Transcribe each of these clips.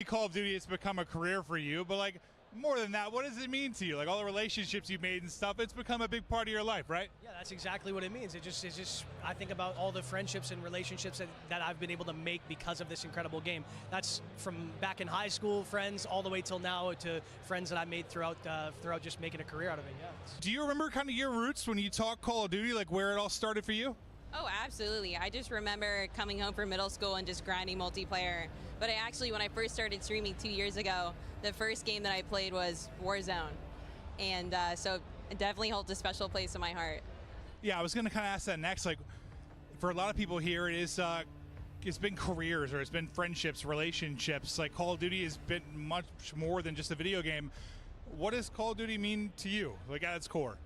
Call of Duty has become a career for you, but like more than that, what does it mean to you? Like all the relationships you've made and stuff, it's become a big part of your life, right? Yeah, that's exactly what it means. It's just I think about all the friendships and relationships that I've been able to make because of this incredible game. That's from back in high school, friends, all the way till now to friends that I made throughout just making a career out of it. Yeah. Do you remember kind of your roots when you talk Call of Duty, like where it all started for you? Oh, absolutely. I just remember coming home from middle school and just grinding multiplayer. But when I first started streaming 2 years ago, the first game that I played was Warzone. And so it definitely holds a special place in my heart. Yeah, I was going to kind of ask that next. Like, for a lot of people here, it's been careers or it's been friendships, relationships. Like Call of Duty has been much more than just a video game. What does Call of Duty mean to you, like at its core?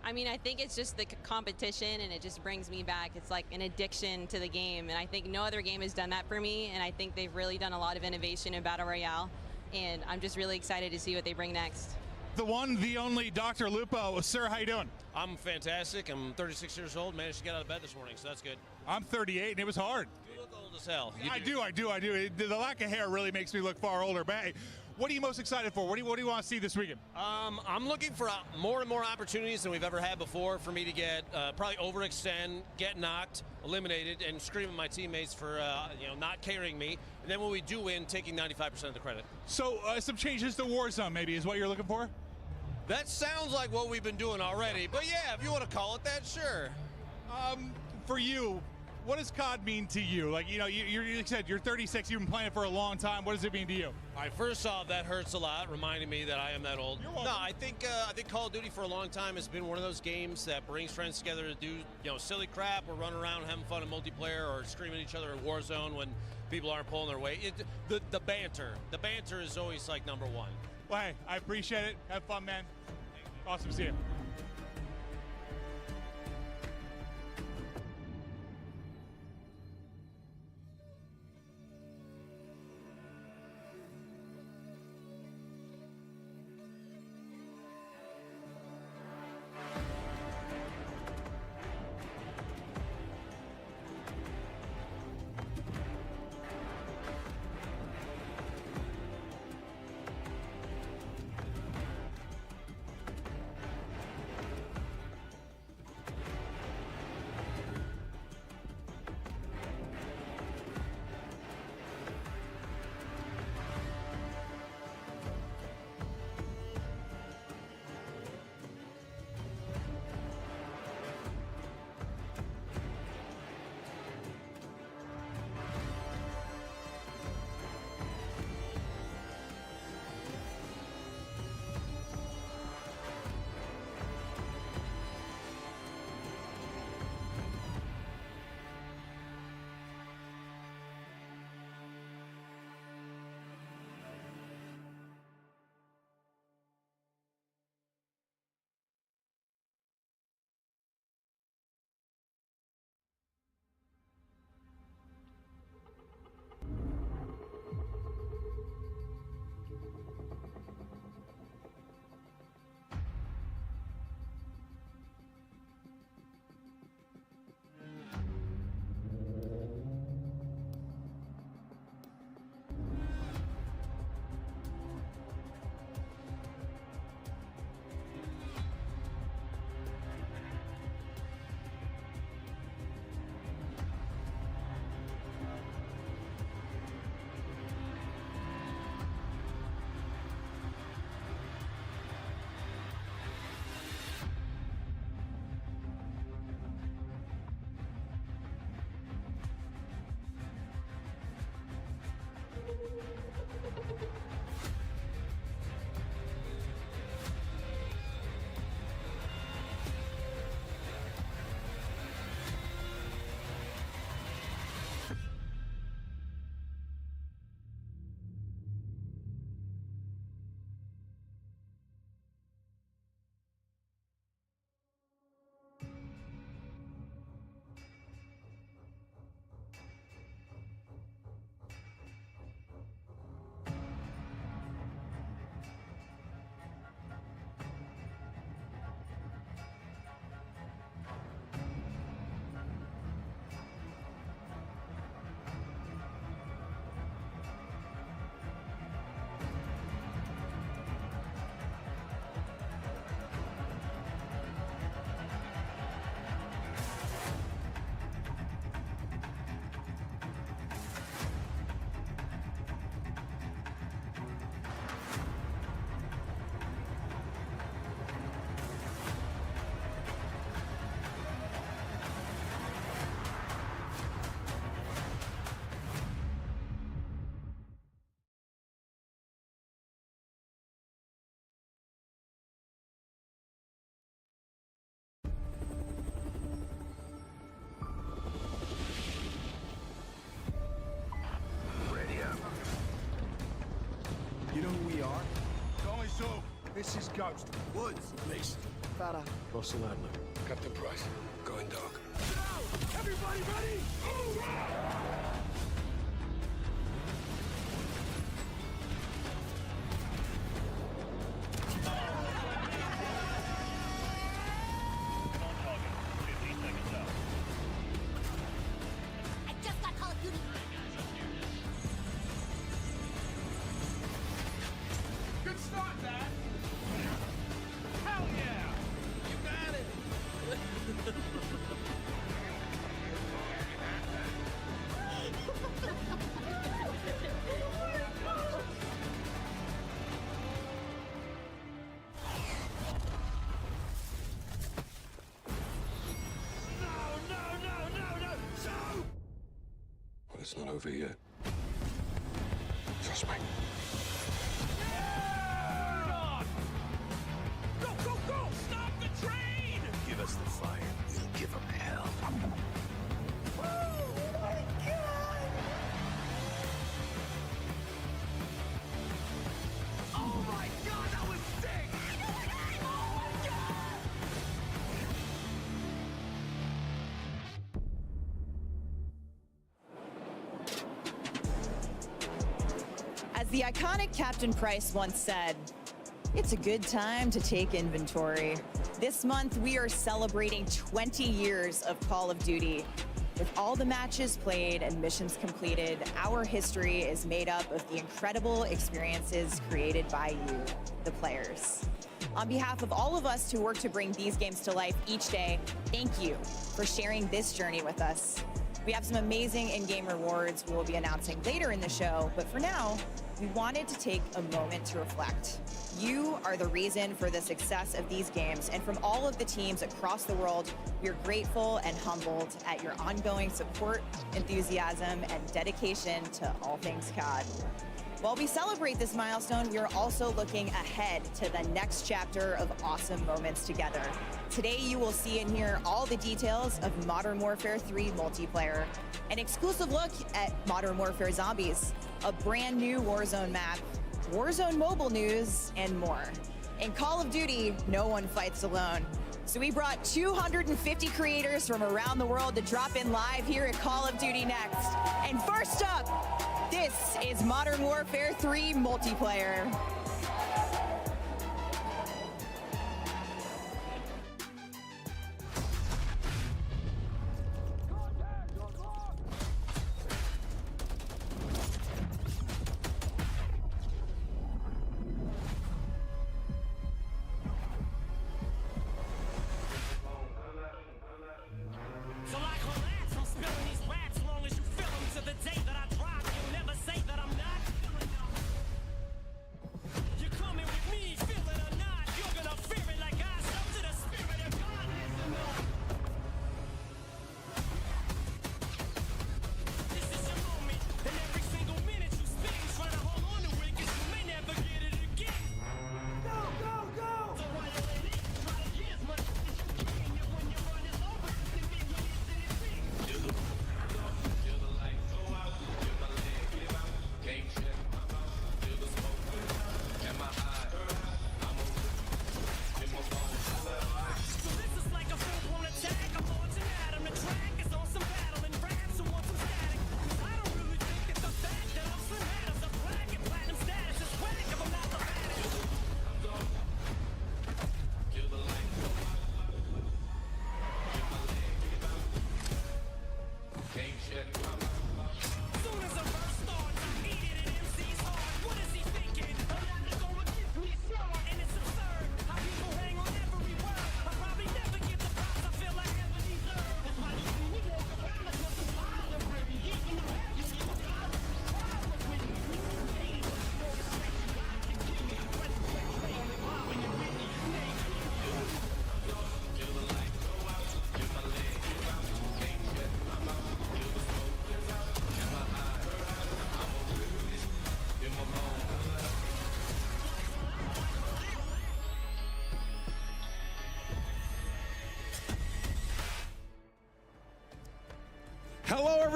I mean, I think it's just the competition, and it just brings me back. It's like an addiction to the game, and I think no other game has done that for me, and I think they've really done a lot of innovation in Battle Royale, and I'm just really excited to see what they bring next. The one, the only Dr. Lupo. Sir, how you doing? I'm fantastic. I'm 36 years old, managed to get out of bed this morning, so that's good. I'm 38, and it was hard. You look old as hell. I do. The lack of hair really makes me look far older, but hey, what are you most excited for? What do you want to see this weekend? I'm looking for more and more opportunities than we've ever had before for me to get probably overextend, get knocked, eliminated, and scream at my teammates for not carrying me. And then when we do win, taking 95% of the credit. So some changes to Warzone maybe is what you're looking for? That sounds like what we've been doing already. But yeah, if you want to call it that, sure. For you, what does COD mean to you? Like, you said you're 36, you've been playing for a long time. What does it mean to you? All right, first off, that hurts a lot, reminding me that I am that old. You're welcome. No, I think Call of Duty for a long time has been one of those games that brings friends together to do silly crap or run around having fun in multiplayer or screaming at each other in Warzone when people aren't pulling their weight. The banter is always like number one. Well, hey, I appreciate it. Have fun, man. Awesome to see you. are. Going so. This is Ghost. Woods. Mason. Farah. Russell Adler. Captain Price. Going dark. Go! Everybody ready? Hoorah! I just got Call of Duty. Good start, Dad. Hell yeah! You got it. Well, it's not over yet. Trust me. Go, go, go! Stop the train! Give us the fire. We'll give them hell. Oh my god, that was sick! Oh my god! As the iconic Captain Price once said, it's a good time to take inventory. This month, we are celebrating 20 years of Call of Duty. With all the matches played and missions completed, our history is made up of the incredible experiences created by you, the players. On behalf of all of us who work to bring these games to life each day, thank you for sharing this journey with us. We have some amazing in-game rewards we will be announcing later in the show, but for now, we wanted to take a moment to reflect. You are the reason for the success of these games, and from all of the teams across the world, we're grateful and humbled at your ongoing support, enthusiasm, and dedication to all things COD. While we celebrate this milestone, we are also looking ahead to the next chapter of awesome moments together. Today, you will see and hear all the details of Modern Warfare 3 multiplayer, an exclusive look at Modern Warfare Zombies, a brand new Warzone map, Warzone mobile news, and more. In Call of Duty, no one fights alone. So we brought 250 creators from around the world to drop in live here at Call of Duty Next. And first up, this is Modern Warfare 3 multiplayer. So like relax, I'm spilling these rats. As long as you feel them to the day that I drop, you'll never say that I'm not feeling them.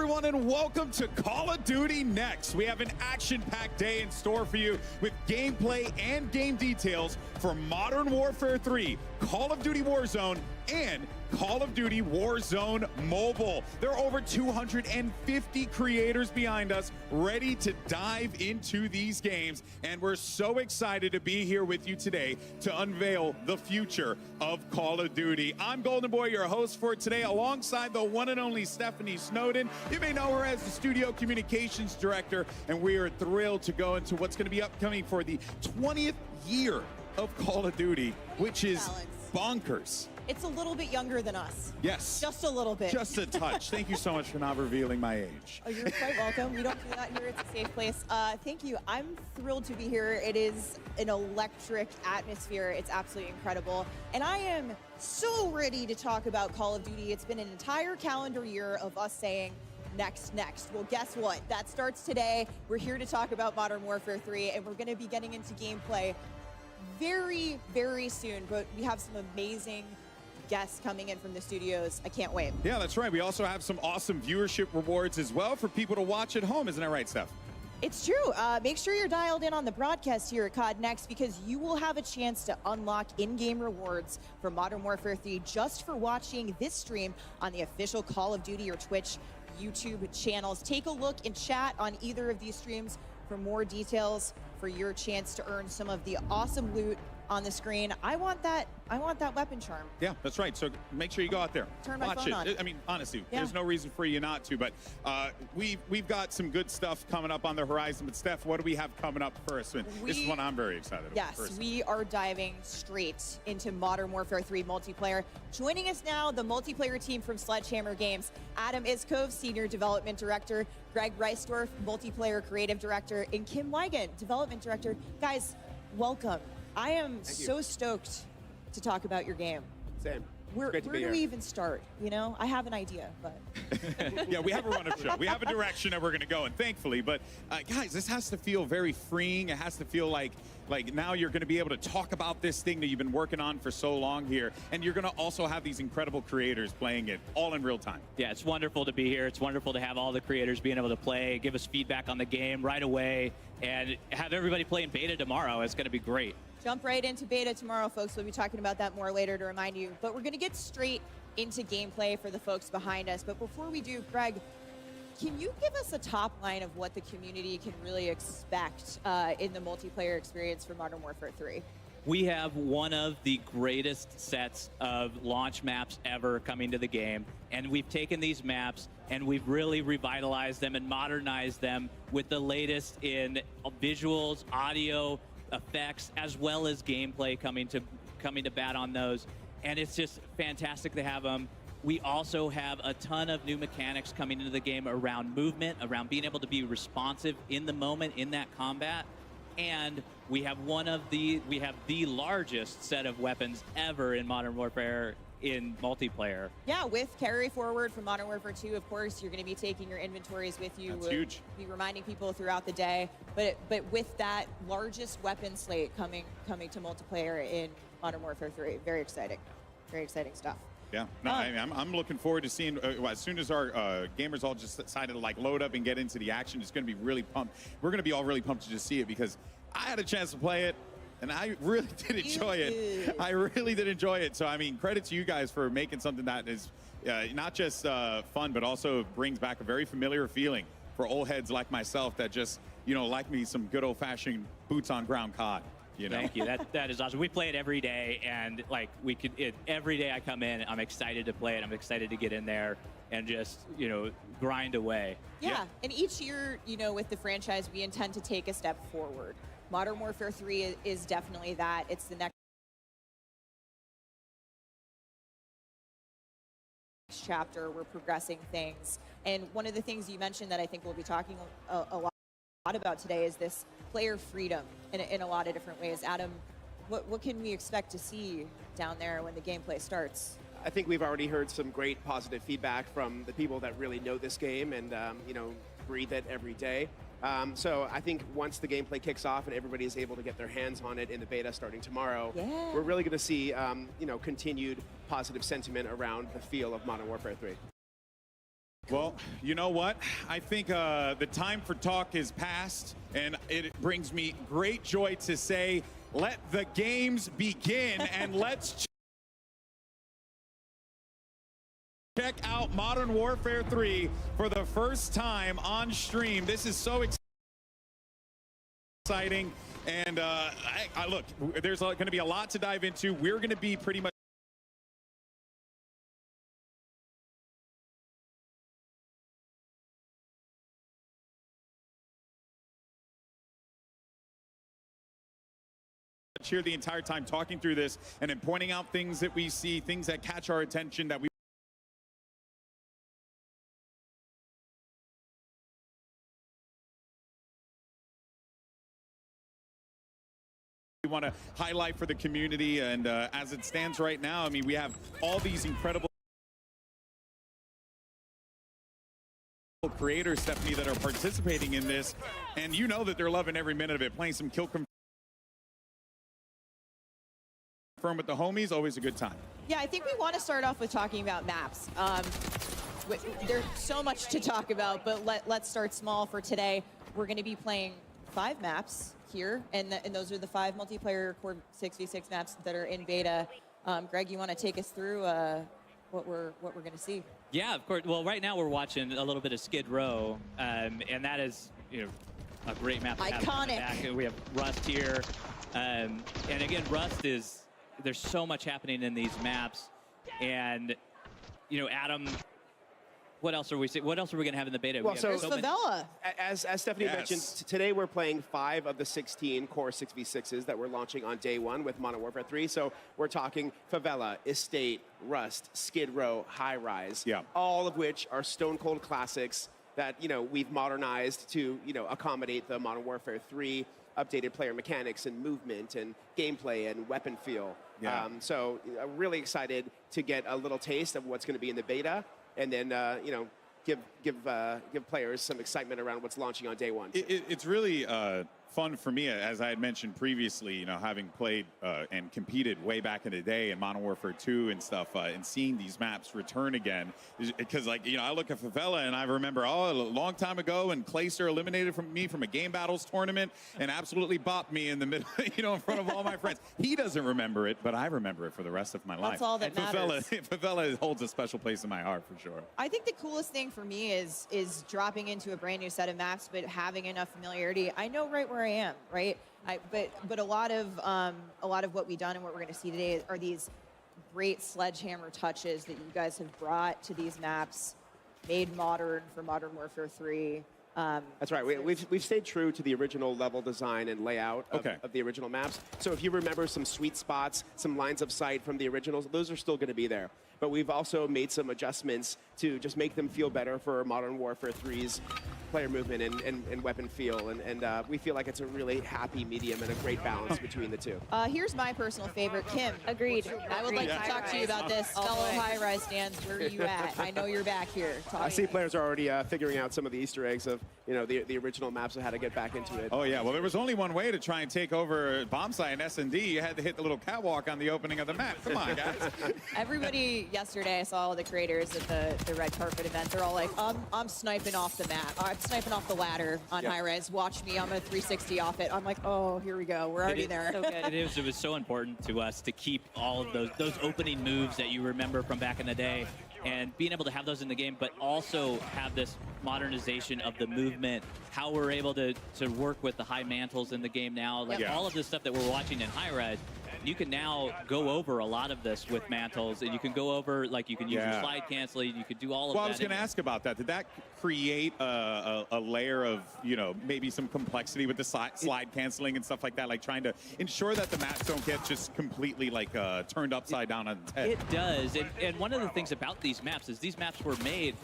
everyone, and welcome to Call of Duty Next. We have an action-packed day in store for you with gameplay and game details for Modern Warfare 3, Call of Duty Warzone, and Call of Duty Warzone Mobile. There are over 250 creators behind us ready to dive into these games, and we're so excited to be here with you today to unveil the future of Call of Duty. I'm Golden Boy, your host for today, alongside the one and only Stephanie Snowden. You may know her as the Studio Communications Director, and we are thrilled to go into what's going to be upcoming for the 20th year of Call of Duty, which is bonkers. It's a little bit younger than us. Yes. Just a little bit. Just a touch. Thank you so much for not revealing my age. Oh, you're quite welcome. We don't do that here. It's a safe place. Thank you. I'm thrilled to be here. It is an electric atmosphere. It's absolutely incredible. And I am so ready to talk about Call of Duty. It's been an entire calendar year of us saying, next. Well, guess what? That starts today. We're here to talk about Modern Warfare 3, and we're going to be getting into gameplay very, very soon. But we have some amazing guests coming in from the studios. I can't wait. Yeah, that's right. We also have some awesome viewership rewards as well for people to watch at home. Isn't that right, Steph? It's true. Make sure you're dialed in on the broadcast here at COD Next, because you will have a chance to unlock in-game rewards for Modern Warfare 3 just for watching this stream on the official Call of Duty or Twitch YouTube channels. Take a look and chat on either of these streams for more details for your chance to earn some of the awesome loot on the screen. I want that weapon charm. Yeah, that's right. So make sure you go out there. Turn my watch phone it. on. I mean, honestly, Yeah. there's no reason for you not to. But we've got some good stuff coming up on the horizon. But Steph, what do we have coming up first? This is one I'm very excited about. Yes, we are diving straight into Modern Warfare 3 multiplayer. Joining us now, the multiplayer team from Sledgehammer Games. Adam Iskov, Senior Development Director, Greg Reisdorf, Multiplayer Creative Director, and Kim Wygant, Development Director. Guys, welcome. I am so stoked to talk about your game. Same. Where do we even start? You know, I have an idea, but yeah, we have a run of show. We have a direction that we're going to go in, thankfully. But guys, this has to feel very freeing. It has to feel like now you're going to be able to talk about this thing that you've been working on for so long here, and you're going to also have these incredible creators playing it all in real time. Yeah, it's wonderful to be here. It's wonderful to have all the creators being able to play, give us feedback on the game right away, and have everybody play in beta tomorrow. It's going to be great. Jump right into beta tomorrow, folks. We'll be talking about that more later to remind you. But we're going to get straight into gameplay for the folks behind us. But before we do, Greg, can you give us a top line of what the community can really expect in the multiplayer experience for Modern Warfare 3? We have one of the greatest sets of launch maps ever coming to the game. And we've taken these maps and we've really revitalized them and modernized them with the latest in visuals, audio, effects, as well as gameplay coming to bat on those, and it's just fantastic to have them. We also have a ton of new mechanics coming into the game around movement, around being able to be responsive in the moment in that combat, and we have the largest set of weapons ever in Modern Warfare in multiplayer. Yeah, with carry forward from Modern Warfare 2, of course, you're going to be taking your inventories with you. That's huge. Be reminding people throughout the day. But with that largest weapon slate coming to multiplayer in Modern Warfare 3, very exciting stuff. Yeah, no, I'm looking forward to seeing as soon as our gamers all just decided to load up and get into the action. It's going to be really pumped. We're going to be all really pumped to just see it, because I had a chance to play it. And I really did enjoy it. I really did enjoy it. So, I mean, credit to you guys for making something that is not just fun, but also brings back a very familiar feeling for old heads like myself that just, like me some good old-fashioned boots-on-ground COD. Thank you. That is awesome. We play it every day, and every day I come in, I'm excited to play it. I'm excited to get in there and just, grind away. Yeah, and each year, with the franchise, we intend to take a step forward. Modern Warfare 3 is definitely that. It's the next chapter. We're progressing things. And one of the things you mentioned that I think we'll be talking a lot about today is this player freedom in a lot of different ways. Adam, what can we expect to see down there when the gameplay starts? I think we've already heard some great positive feedback from the people that really know this game and, breathe it every day. So I think once the gameplay kicks off and everybody is able to get their hands on it in the beta starting tomorrow, we're really going to see, continued positive sentiment around the feel of Modern Warfare 3. Well, you know what? I think the time for talk is past, and it brings me great joy to say, let the games begin, and let's check out Modern Warfare 3 for the first time on stream. This is so exciting, and look, there's going to be a lot to dive into. We're going to be pretty much here the entire time talking through this and then pointing out things that we see, things that catch our attention that we want to highlight for the community. And as it stands right now, I mean, we have all these incredible creators, Stephanie, that are participating in this, and you know that they're loving every minute of it. Playing some Kill Confirm with the homies, always a good time. Yeah, I think we want to start off with talking about maps. There's so much to talk about, but let's start small for today. We're going to be playing 5 maps here, and those are the 5 multiplayer Core 6v6 maps that are in beta. Greg, you want to take us through what we're going to see? Yeah, of course. Well, right now we're watching a little bit of Skid Row, and that is, you know, a great map. Iconic. We have Rust here, and again, Rust is. There's so much happening in these maps, and you know, Adam, what else are we going to have in the beta? Well, so Favela. As Stephanie mentioned, today we're playing 5 of the 16 Core 6v6s that we're launching on day 1 with Modern Warfare 3. So we're talking Favela, Estate, Rust, Skid Row, High Rise, all of which are stone cold classics that, you know, we've modernized to, you know, accommodate the Modern Warfare 3 updated player mechanics and movement and gameplay and weapon feel. So I'm really excited to get a little taste of what's going to be in the beta, and then you know, give players some excitement around what's launching on day 1. It's really fun for me, as I had mentioned previously, you know, having played and competed way back in the day in Modern Warfare 2 and stuff, and seeing these maps return again, because, like, you know, I look at Favela and I remember, a long time ago, and Clayster eliminated me from a Game Battles tournament and absolutely bopped me in the middle, you know, in front of all my friends. He doesn't remember it, but I remember it for the rest of my life. That's all that matters. Favela holds a special place in my heart for sure. I think the coolest thing for me is dropping into a brand new set of maps, but having enough familiarity. I know right where I am, right? But a lot of what we've done and what we're going to see today are these great sledgehammer touches that you guys have brought to these maps, made modern for Modern Warfare 3. That's right. We've stayed true to the original level design and layout of the original maps. So if you remember some sweet spots, some lines of sight from the originals, those are still going to be there. But we've also made some adjustments to just make them feel better for Modern Warfare 3's player movement and weapon feel. And we feel like it's a really happy medium and a great balance between the two. Here's my personal favorite, Kim. Agreed. I would like to talk to you about this. Fellow high-rise stands, where are you at? I know you're back here. I see players are already figuring out some of the Easter eggs of, you know, the original maps of how to get back into it. Oh, yeah. Well, there was only one way to try and take over bomb site in S&D. You had to hit the little catwalk on the opening of the map. Come on, guys. Everybody yesterday, I saw all the creators at the red carpet event. They're all like, I'm sniping off the map. I'm sniping off the ladder on high res. Watch me. I'm a 360 off it. I'm like, oh, here we go. We're already there. So good. It was so important to us to keep all of those opening moves that you remember from back in the day, and being able to have those in the game, but also have this modernization of the movement, how we're able to work with the high mantles in the game now, like all of this stuff that we're watching in high res. You can now go over a lot of this with mantles, and you can go over, like, you can use your slide canceling, you could do all of that. Well, I was going to ask about that. Did that create a layer of, you know, maybe some complexity with the slide canceling and stuff like that, like trying to ensure that the maps don't get just completely, like, turned upside down on its head? It does, and one of the things about these maps is these maps were made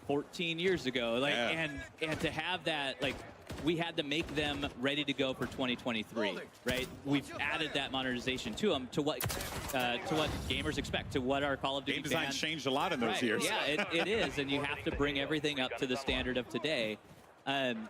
14 years ago, like, and to have that, like, we had to make them ready to go for 2023, right? We've added that modernization to them, to what gamers expect, to what our Call of Duty game design fans, changed a lot in those years. Yeah, it is, and you have to bring everything up to the standard of today. And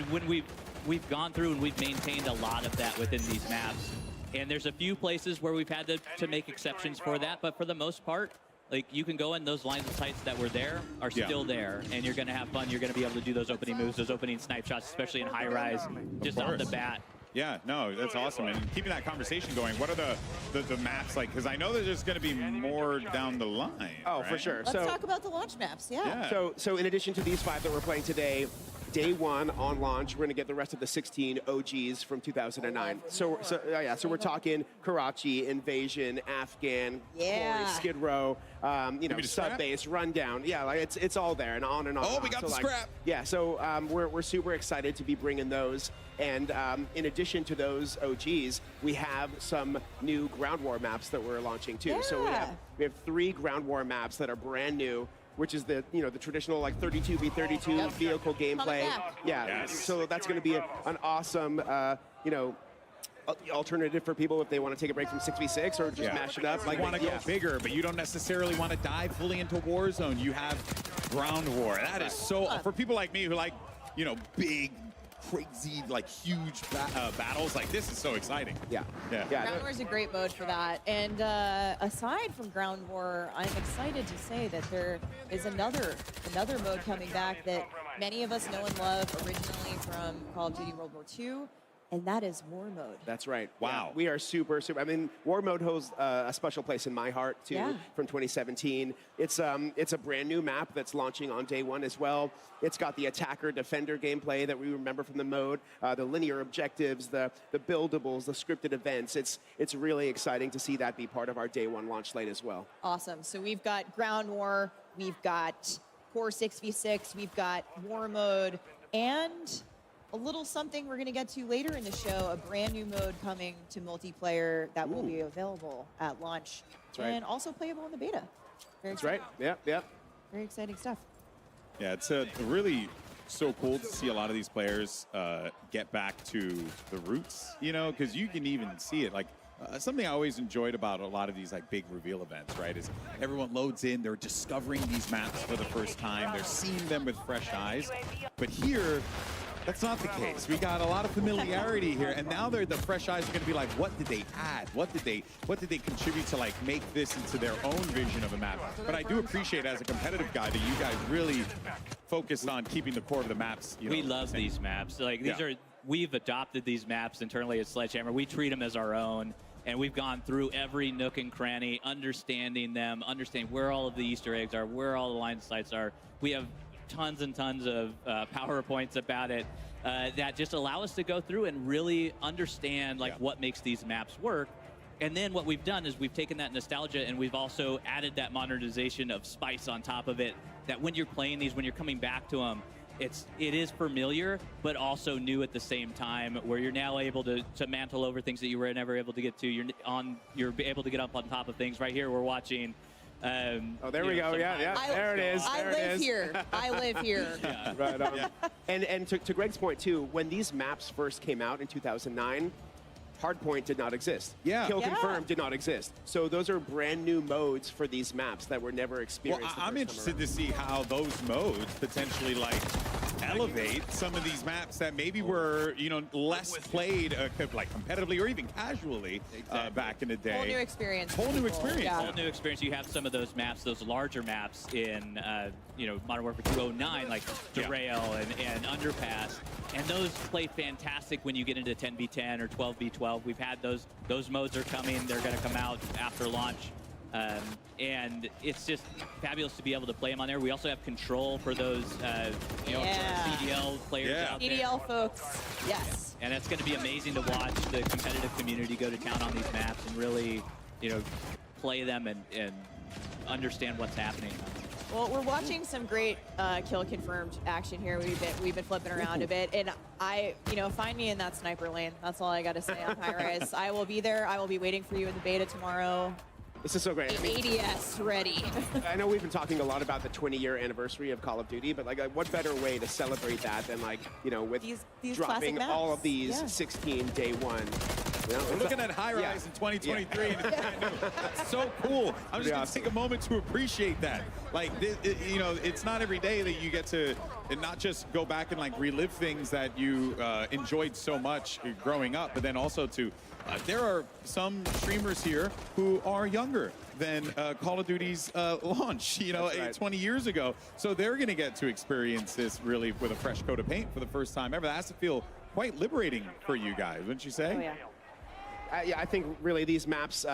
when we've gone through and we've maintained a lot of that within these maps, and there's a few places where we've had to make exceptions for that, but for the most part, like you can go in, those lines of sights that were there are still there, and you're going to have fun. You're going to be able to do those opening moves, those opening snipe shots, especially in high rise, just off the bat. Yeah, no, that's awesome. And keeping that conversation going, what are the maps like? Because I know that there's going to be more down the line. Oh, right? for sure. Let's talk about the launch maps. Yeah. So in addition to these 5 that we're playing today, day 1 on launch, we're going to get the rest of the 16 OGs from 2009. So we're talking Karachi, Invasion, Afghan, Quarry, Skid Row, Sub Base, Rundown. Yeah, like it's all there and on and on. Oh, we got the scrap. Yeah, so we're super excited to be bringing those. And in addition to those OGs, we have some new ground war maps that we're launching too. So we have 3 ground war maps that are brand new, which is the the traditional like 32v32 vehicle gameplay. Yeah, so that's going to be an awesome alternative for people if they want to take a break from 6v6 or just mash it up. Like want to go bigger, but you don't necessarily want to dive fully into Warzone. You have ground war. That is so for people like me who like big, crazy, like huge battles. Like this is so exciting. Yeah. Ground War is a great mode for that. And aside from Ground War, I'm excited to say that there is another mode coming back that many of us know and love originally from Call of Duty World War II. And that is War Mode. That's right. Wow. Yeah, we are super. I mean, War Mode holds a special place in my heart too. From 2017. It's a brand new map that's launching on day 1 as well. It's got the attacker defender gameplay that we remember from the mode, the linear objectives, the buildables, the scripted events. It's really exciting to see that be part of our day 1 launch slate as well. Awesome. So we've got Ground War, we've got Core 6v6, we've got War Mode, and a little something we're going to get to later in the show, a brand new mode coming to multiplayer that will be available at launch and also playable in the beta. That's right. Yeah. Very exciting stuff. Yeah, it's really so cool to see a lot of these players get back to the roots, because you can even see it. Like something I always enjoyed about a lot of these like big reveal events, right, is everyone loads in, they're discovering these maps for the first time, they're seeing them with fresh eyes. But here, that's not the case. We got a lot of familiarity here, and now the fresh eyes are going to be like, what did they add? What did they contribute to like make this into their own vision of a map? But I do appreciate as a competitive guy that you guys really focused on keeping the core of the maps. We love these maps. Like we've adopted these maps internally at Sledgehammer. We treat them as our own. And we've gone through every nook and cranny, understanding them, understanding where all of the Easter eggs are, where all the line sites are. We have tons and tons of PowerPoints about it that just allow us to go through and really understand what makes these maps work. And then what we've done is we've taken that nostalgia and we've also added that modernization of spice on top of it, that when you're playing these, when you're coming back to them, it is familiar, but also new at the same time, where you're now able to mantle over things that you were never able to get to. You're able to get up on top of things. Right here, we're watching. There we go. Yeah. There it is. I live here. I live here. Right on. And to Greg's point too, when these maps first came out in 2009, Hardpoint did not exist. Kill Confirmed did not exist. So those are brand new modes for these maps that were never experienced. Well, I'm interested to see how those modes potentially elevate some of these maps that maybe were less played competitively or even casually back in the day. Whole new experience. Whole new experience. Whole new experience. You have some of those maps, those larger maps in Modern Warfare 209, like Derail and Underpass. And those play fantastic when you get into 10v10 or 12v12. We've had those modes are coming. They're going to come out after launch. And it's just fabulous to be able to play them on there. We also have control for those CDL players out there. CDL folks, yes. And it's going to be amazing to watch the competitive community go to town on these maps and really, play them and understand what's happening. Well, we're watching some great kill confirmed action here. We've been flipping around a bit, and find me in that sniper lane. That's all I got to say on high rise. I will be there. I will be waiting for you in the beta tomorrow. This is so great. ADS ready. I know we've been talking a lot about the 20-year anniversary of Call of Duty, but what better way to celebrate that than with these dropping all of these 16 day 1. We're looking at high rise in 2023, and it's brand new. That's so cool. I'm just going to take a moment to appreciate that. It's not every day that you get to not just go back and relive things that you enjoyed so much growing up, but then also to there are some streamers here who are younger than Call of Duty's launch, you know, That's right. 20 years ago. So they're going to get to experience this really with a fresh coat of paint for the first time ever. That has to feel quite liberating for you guys, wouldn't you say? Oh, yeah. Yeah, I think really these maps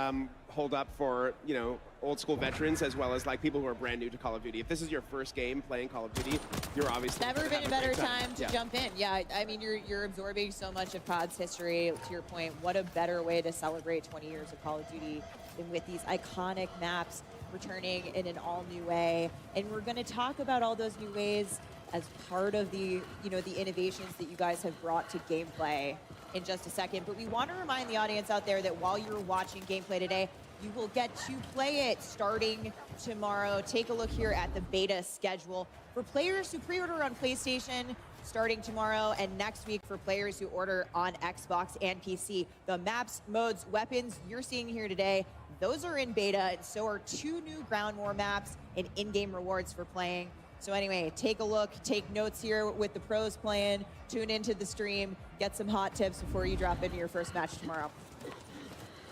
hold up for, you know, old school veterans as well as like people who are brand new to Call of Duty. If this is your first game playing Call of Duty, you're obviously Never gonna been a have better great time to jump in. Yeah, I mean, you're absorbing so much of COD's history. To your point, what a better way to celebrate 20 years of Call of Duty than with these iconic maps returning in an all-new way. And we're going to talk about all those new ways as part of the, you know, the innovations that you guys have brought to gameplay in just a second. But we want to remind the audience out there that while you're watching gameplay today, you will get to play it starting tomorrow. Take a look here at the beta schedule. For players who pre-order on PlayStation, starting tomorrow, and next week for players who order on Xbox and PC. The maps, modes, weapons you're seeing here today, those are in beta, and so are 2 new ground war maps and in-game rewards for playing. So anyway, take a look, take notes here with the pros playing, tune into the stream, get some hot tips before you drop into your first match tomorrow.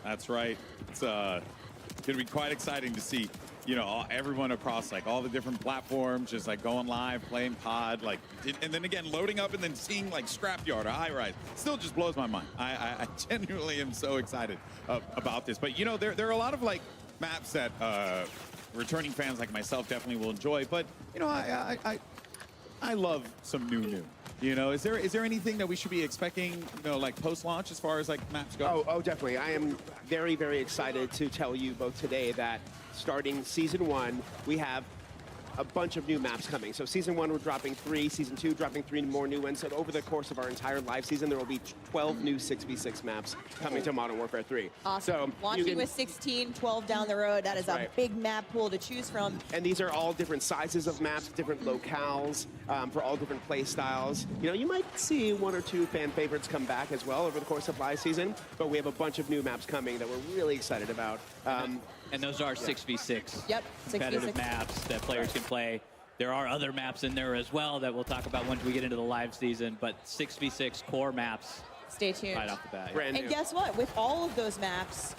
That's right. It's going to be quite exciting to see, you know, everyone across like all the different platforms just like going live, playing COD, like, and then again loading up and then seeing like Scrapyard or High Rise. Still just blows my mind. I genuinely am so excited about this. But you know, there are a lot of like maps that returning fans like myself definitely will enjoy. But you know, I love some new. You know, is there anything that we should be expecting, you know, like post-launch as far as like maps go? Oh, definitely. I am very, very excited to tell you both today that starting Season 1, we have a bunch of new maps coming. So Season 1, we're dropping 3. Season 2, dropping 3 more new ones. So over the course of our entire live season, there will be 12 new 6v6 maps coming to Modern Warfare 3. Awesome. So Launching with 16, 12 down the road, that is a big map pool to choose from. And these are all different sizes of maps, different locales, for all different play styles. You know, you might see 1 or 2 fan favorites come back as well over the course of live season, but we have a bunch of new maps coming that we're really excited about. And those are 6v6 Yep, competitive 6v6 maps that players can play. There are other maps in there as well that we'll talk about once we get into the live season, but 6v6 core maps. Stay tuned. Right off the bat. Brand new. And guess what? With all of those maps,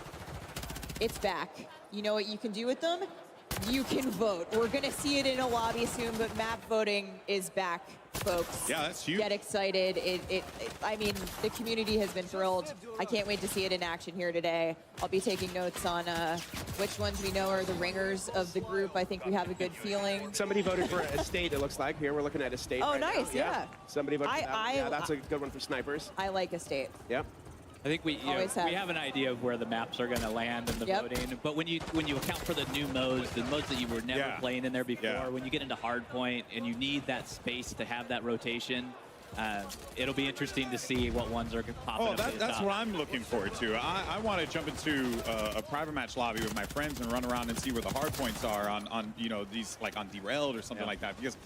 it's back. You know what you can do with them? You can vote. We're going to see it in a lobby soon, but map voting is back, folks. Yeah, that's huge. Get excited. I mean, the community has been thrilled. I can't wait to see it in action here today. I'll be taking notes on which ones we know are the ringers of the group. I think we have a good feeling. Somebody voted for Estate, it looks like. Here, we're looking at Estate. Oh, right now. nice, yeah. Somebody voted for that. Yeah, that's a good one for snipers. I like Estate. Yep. I think we have an idea of where the maps are going to land in the voting. But when you account for the new modes, the modes that you were never playing in there before, when you get into hardpoint and you need that space to have that rotation, it'll be interesting to see what ones are popping up. That's what I'm looking forward to. I want to jump into a private match lobby with my friends and run around and see where the hard points are on you know, these like on Derailed or something like that. Because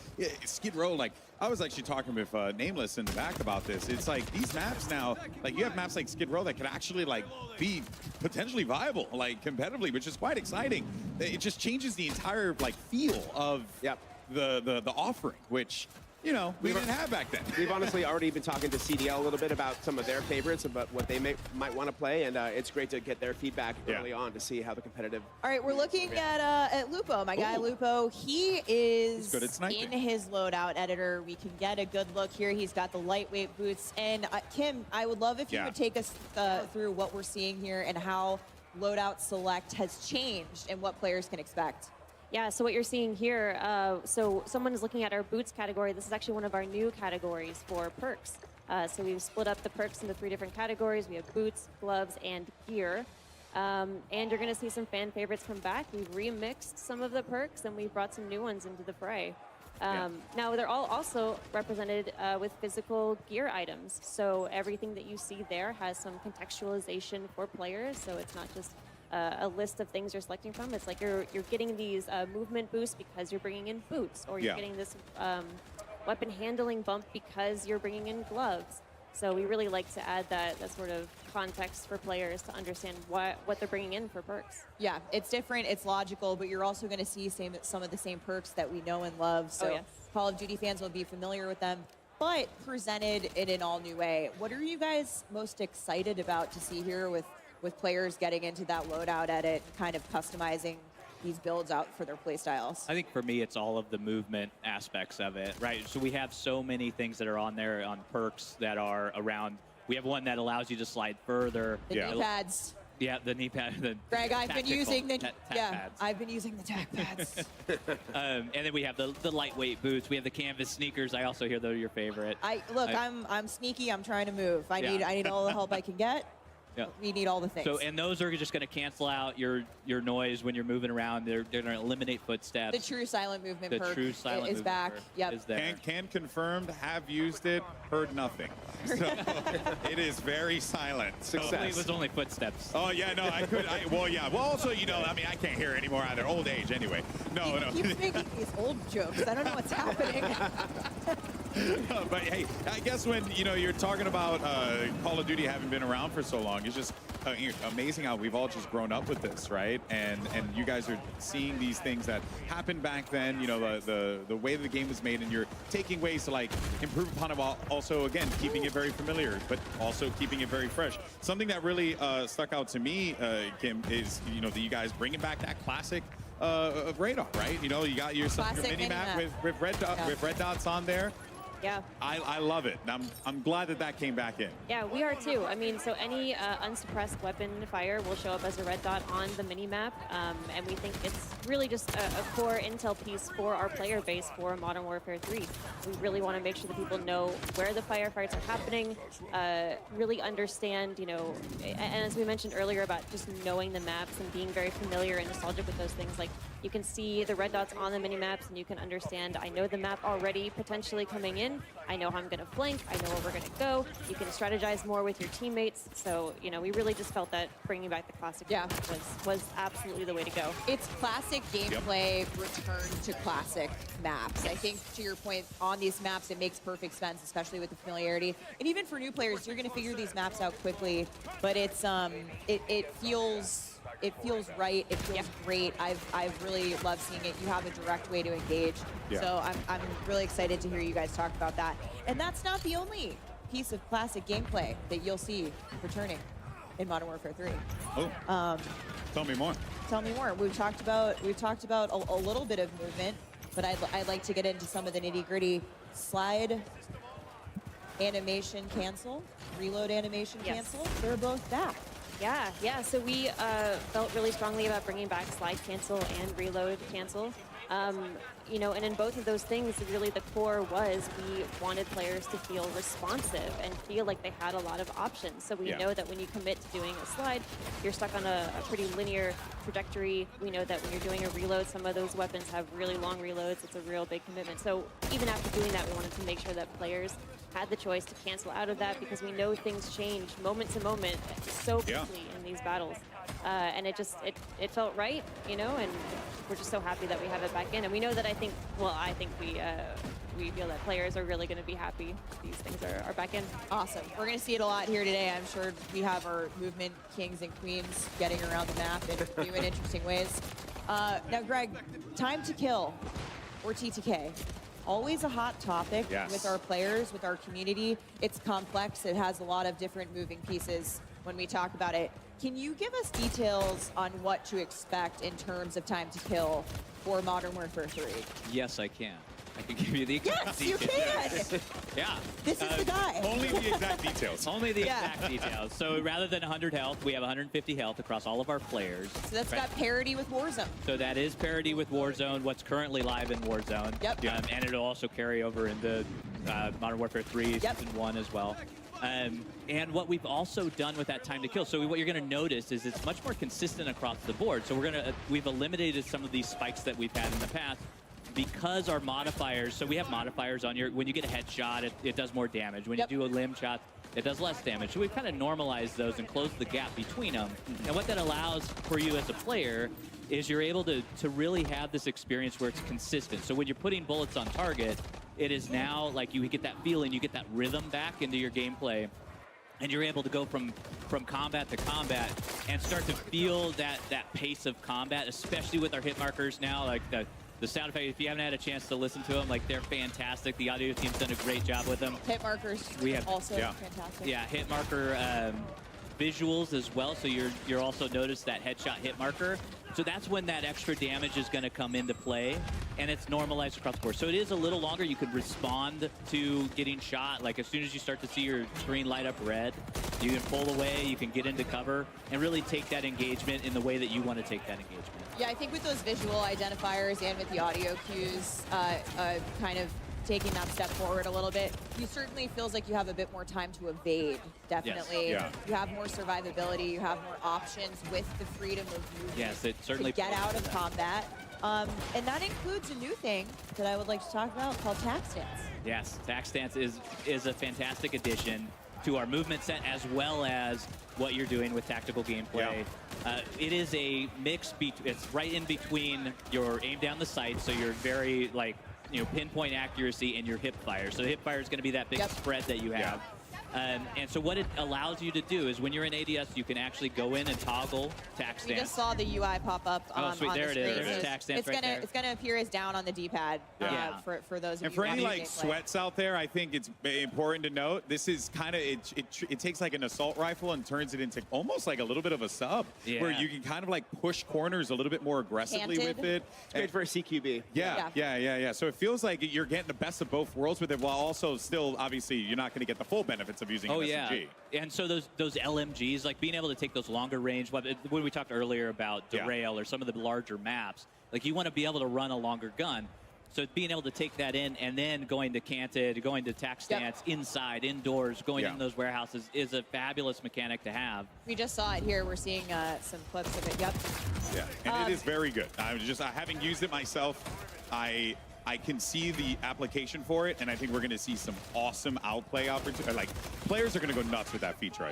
Skid Row, like I was actually talking with Nameless in the back about this. It's like these maps now, like you have maps like Skid Row that could actually like be potentially viable, like competitively, which is quite exciting. It just changes the entire like feel of the offering, which, you know, we didn't have back then. We've honestly already been talking to CDL a little bit about some of their favorites, about what they might want to play, and it's great to get their feedback early on to see how the competitive... All right, we're looking at Lupo, my guy Lupo. He is in his loadout editor. We can get a good look here. He's got the lightweight boots. And Kim, I would love if you would take us through what we're seeing here and how loadout select has changed and what players can expect. Yeah, so what you're seeing here, so someone is looking at our boots category. This is actually one of our new categories for perks. So we've split up the perks into 3 different categories. We have boots, gloves, and gear. And you're going to see some fan favorites come back. We've remixed some of the perks, and we've brought some new ones into the fray. Now, they're all also represented with physical gear items. So everything that you see there has some contextualization for players, so it's not just a list of things you're selecting from. It's like you're getting these movement boosts because you're bringing in boots, or you're getting this weapon handling bump because you're bringing in gloves. So we really like to add that sort of context for players to understand what they're bringing in for perks. Yeah, it's different, it's logical, but you're also going to see some of the same perks that we know and love. So Call of Duty fans will be familiar with them, but presented in an all-new way. What are you guys most excited about to see here with with players getting into that loadout edit, kind of customizing these builds out for their playstyles? I think for me, it's all of the movement aspects of it, right? So we have so many things that are on there on perks that are around. We have one that allows you to slide further. The knee pads. Yeah, the knee pad. The Greg, I've been using the pads. I've been using the tack pads. And then we have the lightweight boots. We have the canvas sneakers. I also hear they're your favorite. I'm sneaky. I'm trying to move. I need all the help I can get. Yeah. We need all the things. So, and those are just going to cancel out your noise when you're moving around. They're going to eliminate footsteps. The true silent movement The perk true silent is movement back. perk Yep. is there. Can confirmed, have used it, heard nothing. So it is very silent. Hopefully it was only footsteps. Oh, yeah, no, I could. Well, yeah. Well, also, you know, I mean, I can't hear anymore either. Old age, anyway. No. He keeps making these old jokes. I don't know what's happening. But hey, I guess when you're talking about Call of Duty having been around for so long, it's just amazing how we've all just grown up with this, right? And you guys are seeing these things that happened back then. You know, the way the game was made, and you're taking ways to like improve upon it while also again keeping it very familiar, but also keeping it very fresh. Something that really stuck out to me, Kim, is that you guys bringing back that classic of radar, right? You know, you got your mini map with red dots on there. Yeah. I love it. I'm glad that came back in. Yeah, we are too. I mean, so any unsuppressed weapon fire will show up as a red dot on the mini-map, and we think it's really just a core intel piece for our player base for Modern Warfare 3. We really want to make sure that people know where the firefights are happening, really understand, and as we mentioned earlier about just knowing the maps and being very familiar and nostalgic with those things, like you can see the red dots on the mini-maps and you can understand, I know the map already potentially coming in. I know how I'm going to flank. I know where we're going to go. You can strategize more with your teammates. So, we really just felt that bringing back the classic was absolutely the way to go. It's classic gameplay returned to classic maps. I think, to your point, on these maps, it makes perfect sense, especially with the familiarity. And even for new players, you're going to figure these maps out quickly. But it's it feels right. It feels great. I've really loved seeing it. You have a direct way to engage. Yeah. So I'm really excited to hear you guys talk about that. And that's not the only piece of classic gameplay that you'll see returning in Modern Warfare 3. Oh. Tell me more. Tell me more. We've talked about a little bit of movement, but I'd like to get into some of the nitty-gritty. Slide animation cancel, reload animation cancel. They're both back. Yeah. So we felt really strongly about bringing back slide cancel and reload cancel. And in both of those things, really the core was we wanted players to feel responsive and feel like they had a lot of options. So we know that when you commit to doing a slide, you're stuck on a pretty linear trajectory. We know that when you're doing a reload, some of those weapons have really long reloads. It's a real big commitment. So even after doing that, we wanted to make sure that players had the choice to cancel out of that, because we know things change moment to moment so quickly in these battles. And it felt right, and we're just so happy that we have it back in. And we know that I think we feel that players are really going to be happy these things are back in. Awesome. We're going to see it a lot here today. I'm sure we have our movement kings and queens getting around the map in new and interesting ways. Now, Greg, time to kill, or TTK. Always a hot topic with our players, with our community. It's complex. It has a lot of different moving pieces when we talk about it. Can you give us details on what to expect in terms of time to kill for Modern Warfare 3? Yes, I can. I can give you the exact details. Yes, you can! Yeah. This is the guy. Only the exact details. Only the exact details. So rather than 100 health, we have 150 health across all of our players. So that's got parity with Warzone. So that is parity with Warzone, what's currently live in Warzone. Yep. And it'll also carry over into Modern Warfare 3 Season 1 as well. And what we've also done with that time to kill, so what you're going to notice is it's much more consistent across the board. So we've eliminated some of these spikes that we've had in the past, because our modifiers, so we have modifiers on when you get a headshot, it does more damage. When you do a limb shot, it does less damage. So we've kind of normalized those and closed the gap between them. And what that allows for you as a player is you're able to really have this experience where it's consistent. So when you're putting bullets on target, it is now like you get that feeling, you get that rhythm back into your gameplay. And you're able to go from combat to combat and start to feel that pace of combat, especially with our hit markers now, like the sound effect. If you haven't had a chance to listen to them, like they're fantastic. The audio team's done a great job with them. Hit markers also fantastic. Yeah, hit marker visuals as well, so you're also notice that headshot hit marker. So that's when that extra damage is going to come into play, and it's normalized across the board. So it is a little longer. You could respond to getting shot. Like as soon as you start to see your screen light up red, you can pull away, you can get into cover, and really take that engagement in the way that you want to take that engagement. Yeah, I think with those visual identifiers and with the audio cues, kind of taking that step forward a little bit, you certainly feels like you have a bit more time to evade, definitely. Yes. Yeah. You have more survivability, you have more options with the freedom of movement Yes, it certainly to get out of combat. And that includes a new thing that I would like to talk about called tac stance. Yes, tac stance is a fantastic addition to our movement set, as well as what you're doing with tactical gameplay. Yeah. It is a mix, it's right in between your aim down the sight, so you're very, like, pinpoint accuracy and your hip fire. So hip fire is going to be that big spread that you have. And so what it allows you to do is when you're in ADS, you can actually go in and toggle tac stance. We just saw the UI pop up on sweet. There the it screen. is. Tac stance right there. It's gonna appear as down on the D-pad for those of you. And for any watching like gameplay. sweats out there, I think it's important to note this is kind of it takes like an assault rifle and turns it into almost like a little bit of a sub, where you can kind of like push corners a little bit more aggressively with it. It's great for a CQB. Yeah. So it feels like you're getting the best of both worlds with it, while also still obviously you're not going to get the full benefits of using an SMG. And so those LMGs, like being able to take those longer range, when we talked earlier about Derail or some of the larger maps, like you want to be able to run a longer gun. So being able to take that in and then going to canted, going to tac stance, inside, indoors, going in those warehouses is a fabulous mechanic to have. We just saw it here. We're seeing some clips of it. Yeah, and it is very good. Having used it myself, I can see the application for it, and I think we're going to see some awesome outplay opportunities. Like players are going to go nuts with that feature.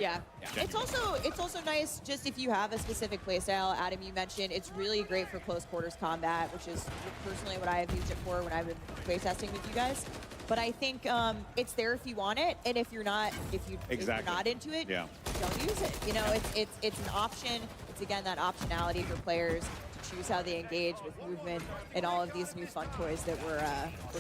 It's also nice just if you have a specific playstyle. Adam, you mentioned it's really great for close quarters combat, which is personally what I have used it for when I've been playtesting with you guys. But I think it's there if you want it, and if you're not, if you're not into it, don't use it. You know, it's an option. It's again that optionality for players. Choose how they engage with movement and all of these new fun toys that we're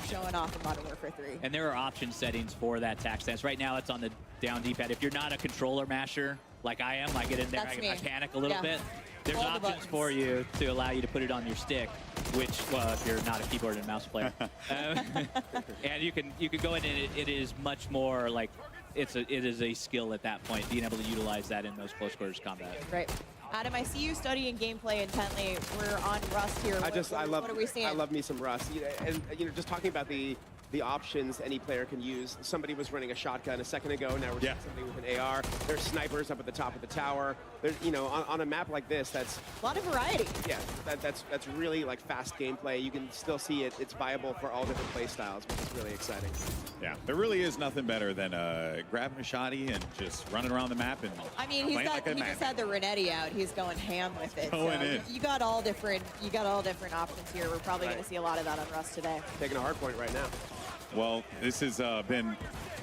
showing off in Modern Warfare 3. And there are option settings for that tac stance. Right now, it's on the down D-pad. If you're not a controller masher like I am, I get in there, I panic a little bit. There's options for you to allow you to put it on your stick, which, well, if you're not a keyboard and mouse player, and you can go in and it is much more like it is a skill at that point, being able to utilize that in those close quarters combat. Right. Adam, I see you studying gameplay intently. We're on Rust here. What are we seeing? I love me some Rust. And just talking about the options any player can use. Somebody was running a shotgun a second ago. Now we're seeing somebody with an AR. There's snipers up at the top of the tower. There's, on a map like this, that's a lot of variety. Yeah, that's really like fast gameplay. You can still see it's viable for all different play styles, which is really exciting. Yeah, there really is nothing better than grabbing a shotty and just running around the map. And I mean, he just had the Renetti out. He's going ham with it. You got all different options here. We're probably going to see a lot of that on Rust today. Taking a hard point right now. Well, this has been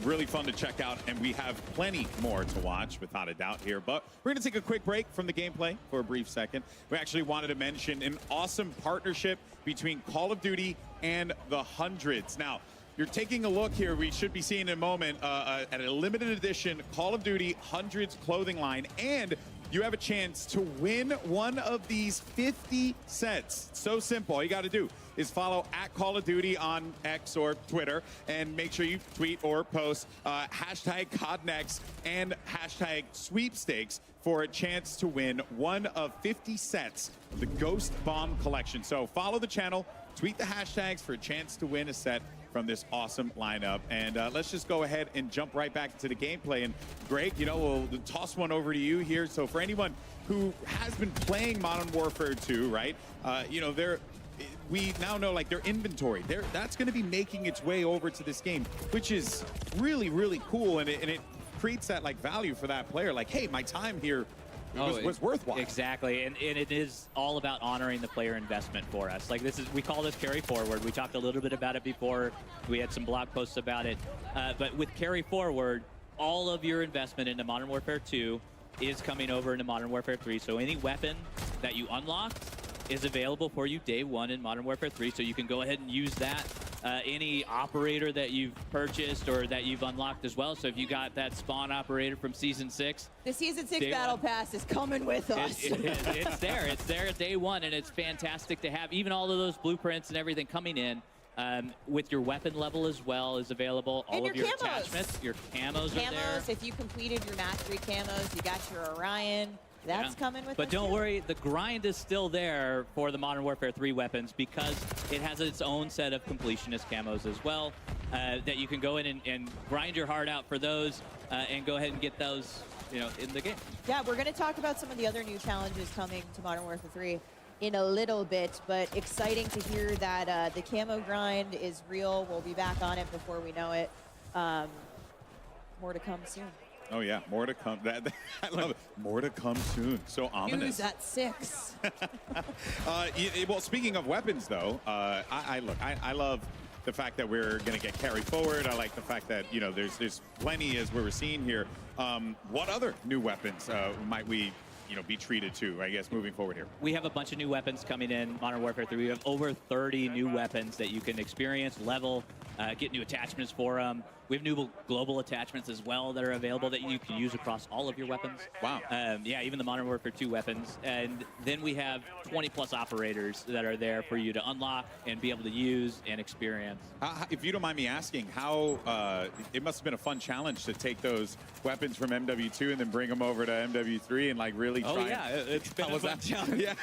really fun to check out, and we have plenty more to watch, without a doubt, here. But we're going to take a quick break from the gameplay for a brief second. We actually wanted to mention an awesome partnership between Call of Duty and the Hundreds. Now, you're taking a look here. We should be seeing in a moment at a limited edition Call of Duty Hundreds clothing line, and you have a chance to win one of these 50 sets. So simple. All you got to do is follow at Call of Duty on X or Twitter, and make sure you tweet or post hashtag CODNEXT and hashtag sweepstakes for a chance to win one of 50 sets of the Ghost Bomb collection. So follow the channel, tweet the hashtags for a chance to win a set from this awesome lineup. And let's just go ahead and jump right back into the gameplay. And Greg, we'll toss one over to you here. So for anyone who has been playing Modern Warfare 2, right, we now know like their inventory, that's going to be making its way over to this game, which is really, really cool. And it creates that like value for that player. Like, hey, my time here was worthwhile. Exactly, and it is all about honoring the player investment for us. Like we call this carry forward. We talked a little bit about it before. We had some blog posts about it. But with carry forward, all of your investment into Modern Warfare 2 is coming over into Modern Warfare 3. So any weapon that you unlocked is available for you day one in Modern Warfare 3. So you can go ahead and use that any operator that you've purchased or that you've unlocked as well. So if you got that spawn operator from Season 6. The Season 6 Battle Pass is coming with us. It's there. It's there at day one, and it's fantastic to have. Even all of those blueprints and everything coming in. With your weapon level as well is available. All and of your camos. Attachments, your camos are there. If you completed your mastery camos, you got your Orion. That's coming with us. But don't worry, the grind is still there for the Modern Warfare 3 weapons because it has its own set of completionist camos as well that you can go in and grind your heart out for those and go ahead and get those, in the game. Yeah, we're going to talk about some of the other new challenges coming to Modern Warfare 3 in a little bit, but exciting to hear that the camo grind is real. We'll be back on it before we know it. More to come soon. Oh yeah, more to come. I love it. More to come soon. So ominous. News at 6. Well, speaking of weapons, though, I love the fact that we're going to get carried forward. I like the fact that there's plenty as we were seeing here. What other new weapons might we be treated to, I guess, moving forward here? We have a bunch of new weapons coming in Modern Warfare 3. We have over 30 new weapons that you can experience, level, get new attachments for them. We have new global attachments as well that are available that you can use across all of your weapons. Wow. Yeah, even the Modern Warfare 2 weapons. And then we have 20-plus operators that are there for you to unlock and be able to use and experience. If you don't mind me asking, how it must have been a fun challenge to take those weapons from MW2 and then bring them over to MW3 and really try. Oh yeah, it's been a fun challenge. Yeah,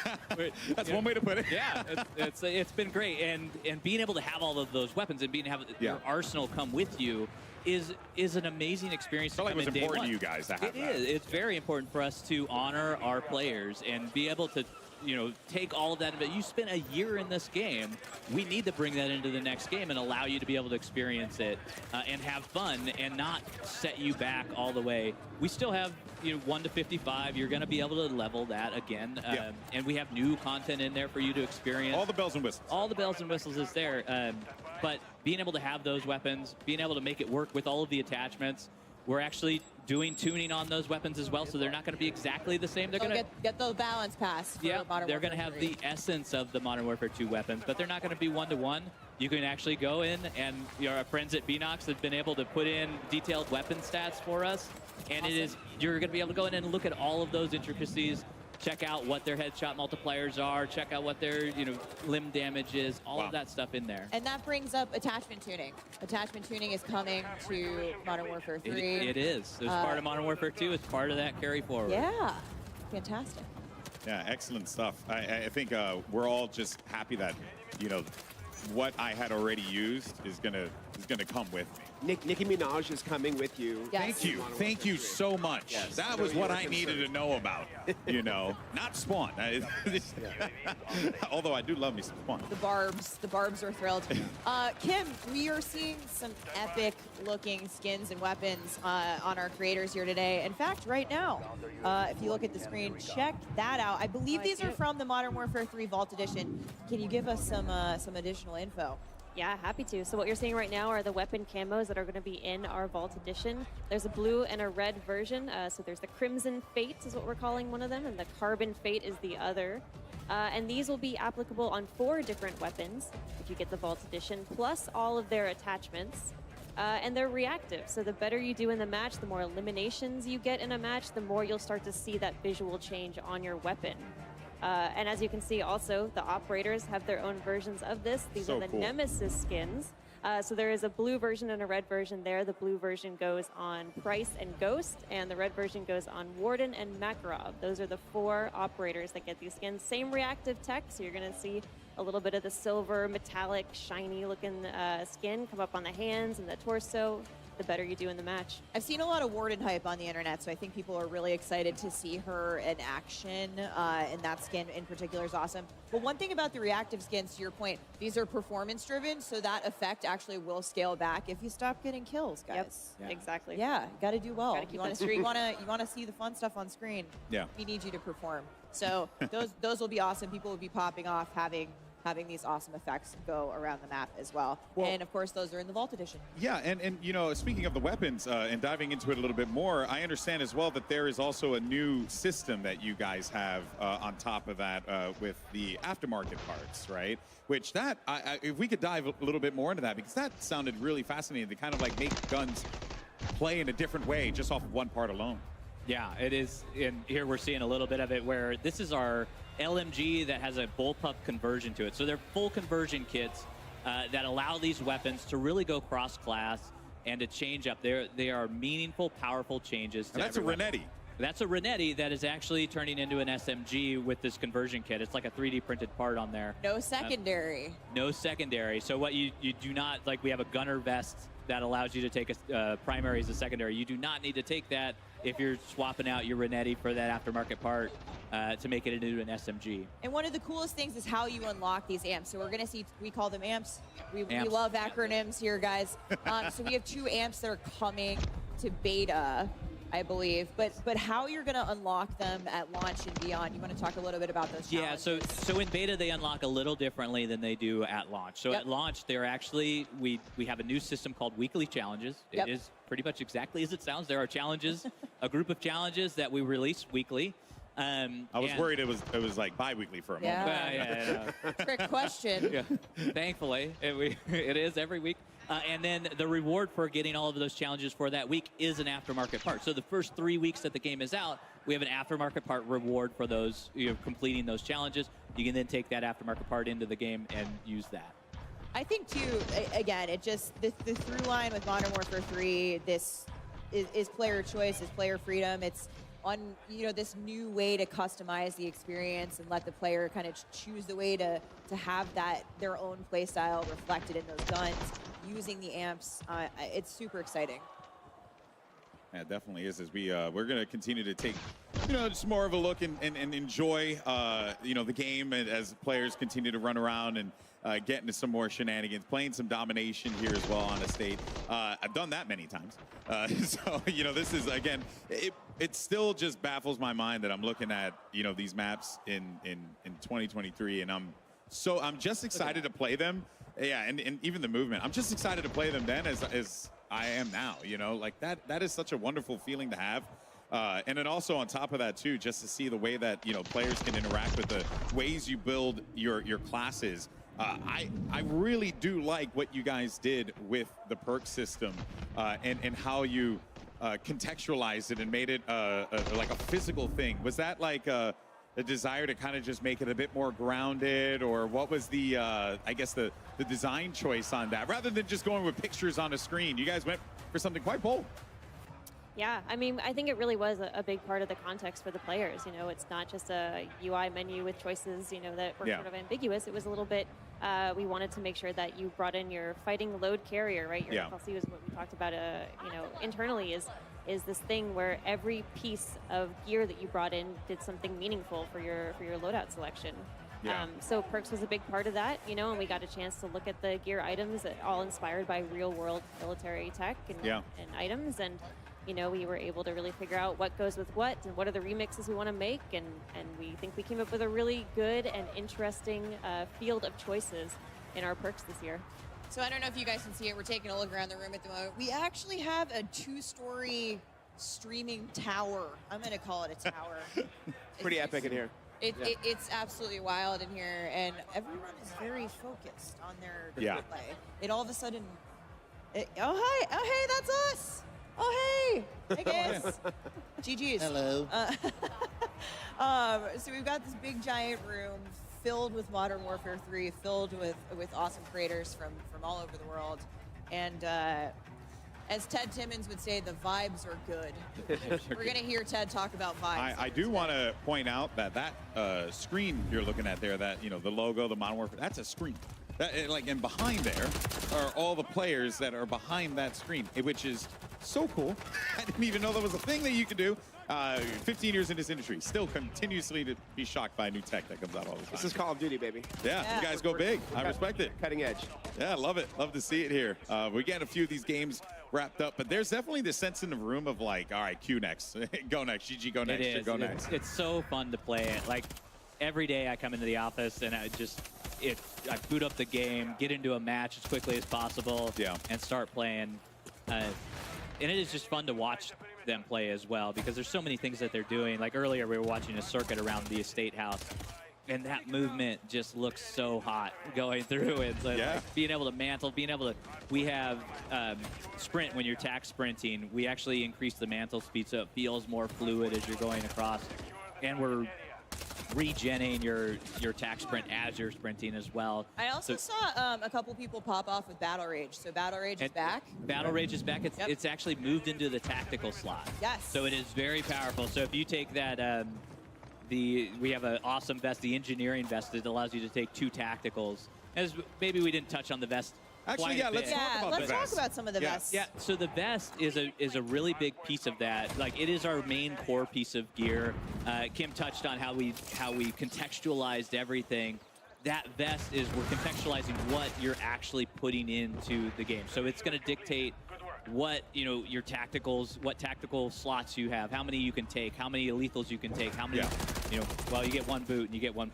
that's one way to put it. Yeah, it's been great, and being able to have all of those weapons and being able to have your arsenal come with you is an amazing experience. I feel like it was important to you guys to have that. It is. It's very important for us to honor our players and be able to take all of that. But you spent a year in this game. We need to bring that into the next game and allow you to be able to experience it and have fun and not set you back all the way. We still have 1 to 55. You're going to be able to level that again. And we have new content in there for you to experience. All the bells and whistles. All the bells and whistles is there. But being able to have those weapons, being able to make it work with all of the attachments, we're actually doing tuning on those weapons as well, so they're not going to be exactly the same. They're going to get the balance pass. For Modern they're going to Warfare have 3. the essence of the Modern Warfare 2 weapons, but they're not going to be one-to-one. You can actually go in, and our friends at Beanox have been able to put in detailed weapon stats for us, and you're going to be able to go in and look at all of those intricacies. Check out what their headshot multipliers are. Check out what their limb damage is. All of that stuff in there. And that brings up attachment tuning. Attachment tuning is coming to Modern Warfare 3. It is. It's part of Modern Warfare 2. It's part of that carry forward. Yeah, fantastic. Yeah, excellent stuff. I think we're all just happy that what I had already used is gonna come with me. Nicki Minaj is coming with you. Yes. Thank you so much. Yes. That was what I needed to know about. Not Spawn. Although I do love me some Spawn. The Barbs are thrilled. Kim, we are seeing some epic-looking skins and weapons on our creators here today. In fact, right now, if you look at the screen, check that out. I believe these are from the Modern Warfare 3 Vault Edition. Can you give us some additional info? Yeah, happy to. So what you're seeing right now are the weapon camos that are going to be in our Vault Edition. There's a blue and a red version. So there's the Crimson Fate is what we're calling one of them, and the Carbon Fate is the other. And these will be applicable on 4 different weapons if you get the Vault Edition, plus all of their attachments. And they're reactive, so the better you do in the match, the more eliminations you get in a match, the more you'll start to see that visual change on your weapon. And as you can see also, the operators have their own versions of this. These are the cool. Nemesis skins. So there is a blue version and a red version there. The blue version goes on Price and Ghost, and the red version goes on Warden and Makarov. Those are the 4 operators that get these skins. Same reactive tech, so you're going to see a little bit of the silver, metallic, shiny looking skin come up on the hands and the torso. The better you do in the match. I've seen a lot of Warden hype on the internet, so I think people are really excited to see her in action, and that skin in particular is awesome. But one thing about the reactive skins, to your point, these are performance-driven, so that effect actually will scale back if you stop getting kills, guys. Yep, exactly. Yeah, got to do well. You want to to see the fun stuff on screen. Yeah. We need you to perform. So those will be awesome. People will be popping off having having these awesome effects go around the map as well. Well, and of course, those are in the Vault Edition. Yeah, and you know, speaking of the weapons and diving into it a little bit more, I understand as well that there is also a new system that you guys have on top of that with the aftermarket parts, right? Which that, if we could dive a little bit more into that, because that sounded really fascinating to kind of like make guns play in a different way just off of one part alone. Yeah, it is. And here we're seeing a little bit of it where this is our LMG that has a bullpup conversion to it. So they're full conversion kits that allow these weapons to really go cross-class and to change up. They are meaningful, powerful changes. And that's a Renetti. That's a Renetti that is actually turning into an SMG with this conversion kit. It's like a 3D printed part on there. No secondary. No secondary. So what you do not, like we have a gunner vest that allows you to take a primary as a secondary. You do not need to take that if you're swapping out your Renetti for that aftermarket part to make it into an SMG. And one of the coolest things is how you unlock these amps. So we're going to see, we call them amps. We love acronyms here, guys. So we have 2 amps that are coming to beta, I believe. But how you're going to unlock them at launch and beyond, you want to talk a little bit about those challenges? Yeah, so in beta, they unlock a little differently than they do at launch. So at launch, they're actually, we have a new system called weekly challenges. It is pretty much exactly as it sounds. There are challenges, a group of challenges that we release weekly. I was worried it was like bi-weekly for a moment. Yeah. Trick question. Yeah. Thankfully, it is every week. And then the reward for getting all of those challenges for that week is an aftermarket part. So the first 3 weeks that the game is out, we have an aftermarket part reward for those, completing those challenges. You can then take that aftermarket part into the game and use that. I think too, again, it just, the through line with Modern Warfare 3, this is player choice, is player freedom. It's on, this new way to customize the experience and let the player kind of choose the way to have their own play style reflected in those guns, using the amps. It's super exciting. Yeah, it definitely is. As we're going to continue to take, just more of a look and enjoy, the game as players continue to run around and get into some more shenanigans, playing some domination here as well on Estate. I've done that many times. So, this is, again, it still just baffles my mind that I'm looking at, these maps in 2023, and I'm just excited to play them. Yeah, and even the movement. I'm just excited to play them then as I am now, like that is such a wonderful feeling to have. And then also on top of that too, just to see the way that, players can interact with the ways you build your classes. I really do like what you guys did with the perk system and how you contextualized it and made it like a physical thing. Was that like a desire to kind of just make it a bit more grounded, or what was the, I guess the design choice on that? Rather than just going with pictures on a screen, you guys went for something quite bold. Yeah, I mean, I think it really was a big part of the context for the players. It's not just a UI menu with choices, that were sort of ambiguous. It was a little bit, we wanted to make sure that you brought in your fighting load carrier, right? Your FLC was what we talked about, internally is this thing where every piece of gear that you brought in did something meaningful for your loadout selection. Yeah. So perks was a big part of that, and we got a chance to look at the gear items that all inspired by real world military tech and items. And, we were able to really figure out what goes with what and what are the remixes we want to make. And we think we came up with a really good and interesting field of choices in our perks this year. So I don't know if you guys can see it. We're taking a look around the room at the moment. We actually have a 2-story streaming tower. I'm going to call it a tower. Pretty epic in here. It's absolutely wild in here, and everyone is very focused on their play. It all of a sudden, oh hey, that's us. Oh hey guys. GG's. Hello. So we've got this big giant room filled with Modern Warfare 3, filled with awesome creators from all over the world, and as Ted Timmons would say, the vibes are good. We're going to hear Ted talk about vibes. I do want to point out that screen you're looking at there, that, the logo, the Modern Warfare, that's a screen. And behind there are all the players that are behind that screen, which is so cool. I didn't even know that was a thing that you could do. 15 years in this industry, still continuously to be shocked by new tech that comes out all the time. This is Call of Duty, baby. Yeah, you guys go big. I respect it. Cutting edge. Yeah, I love it. Love to see it here. We're getting a few of these games wrapped up, but there's definitely this sense in the room of like, all right, Q next. Go next. GG, go next. It is. Go next. It's so fun to play it. Like, every day I come into the office and I boot up the game, get into a match as quickly as possible, and start playing. And it is just fun to watch them play as well, because there's so many things that they're doing. Like earlier, we were watching a circuit around the estate house, and that movement just looks so hot going through it. So like being able to mantle, being able to, we have sprint when you're tack sprinting. We actually increase the mantle speed so it feels more fluid as you're going across. And we're regenning your tack sprint as you're sprinting as well. I also saw a couple people pop off with Battle Rage. So Battle Rage is back. Battle Rage is back. It's actually moved into the tactical slot. Yes. So it is very powerful. So if you take that, we have an awesome vest, the engineering vest, that allows you to take 2 tacticals. As maybe we didn't touch on the vest. Actually, let's talk about some of the vests. Yeah, so the vest is a really big piece of that. Like, it is our main core piece of gear. Kim touched on how we contextualized everything. That vest is, we're contextualizing what you're actually putting into the game. So it's going to dictate what, your tacticals, what tactical slots you have, how many you can take, how many lethals you can take, how many, well, you get 1 boot and you get one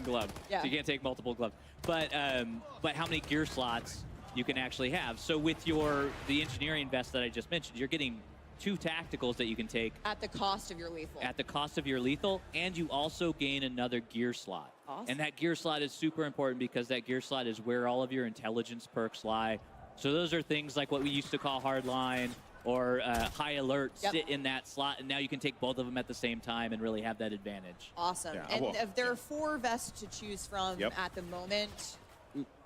glove. Yeah. So you can't take multiple gloves. But how many gear slots you can actually have. So with the engineering vest that I just mentioned, you're getting 2 tacticals that you can take. At the cost of your lethal. At the cost of your lethal, and you also gain another gear slot. Awesome. And that gear slot is super important because that gear slot is where all of your intelligence perks lie. So those are things like what we used to call hardline or high alert sit in that slot, and now you can take both of them at the same time and really have that advantage. Awesome. And if there are 4 vests to choose from at the moment,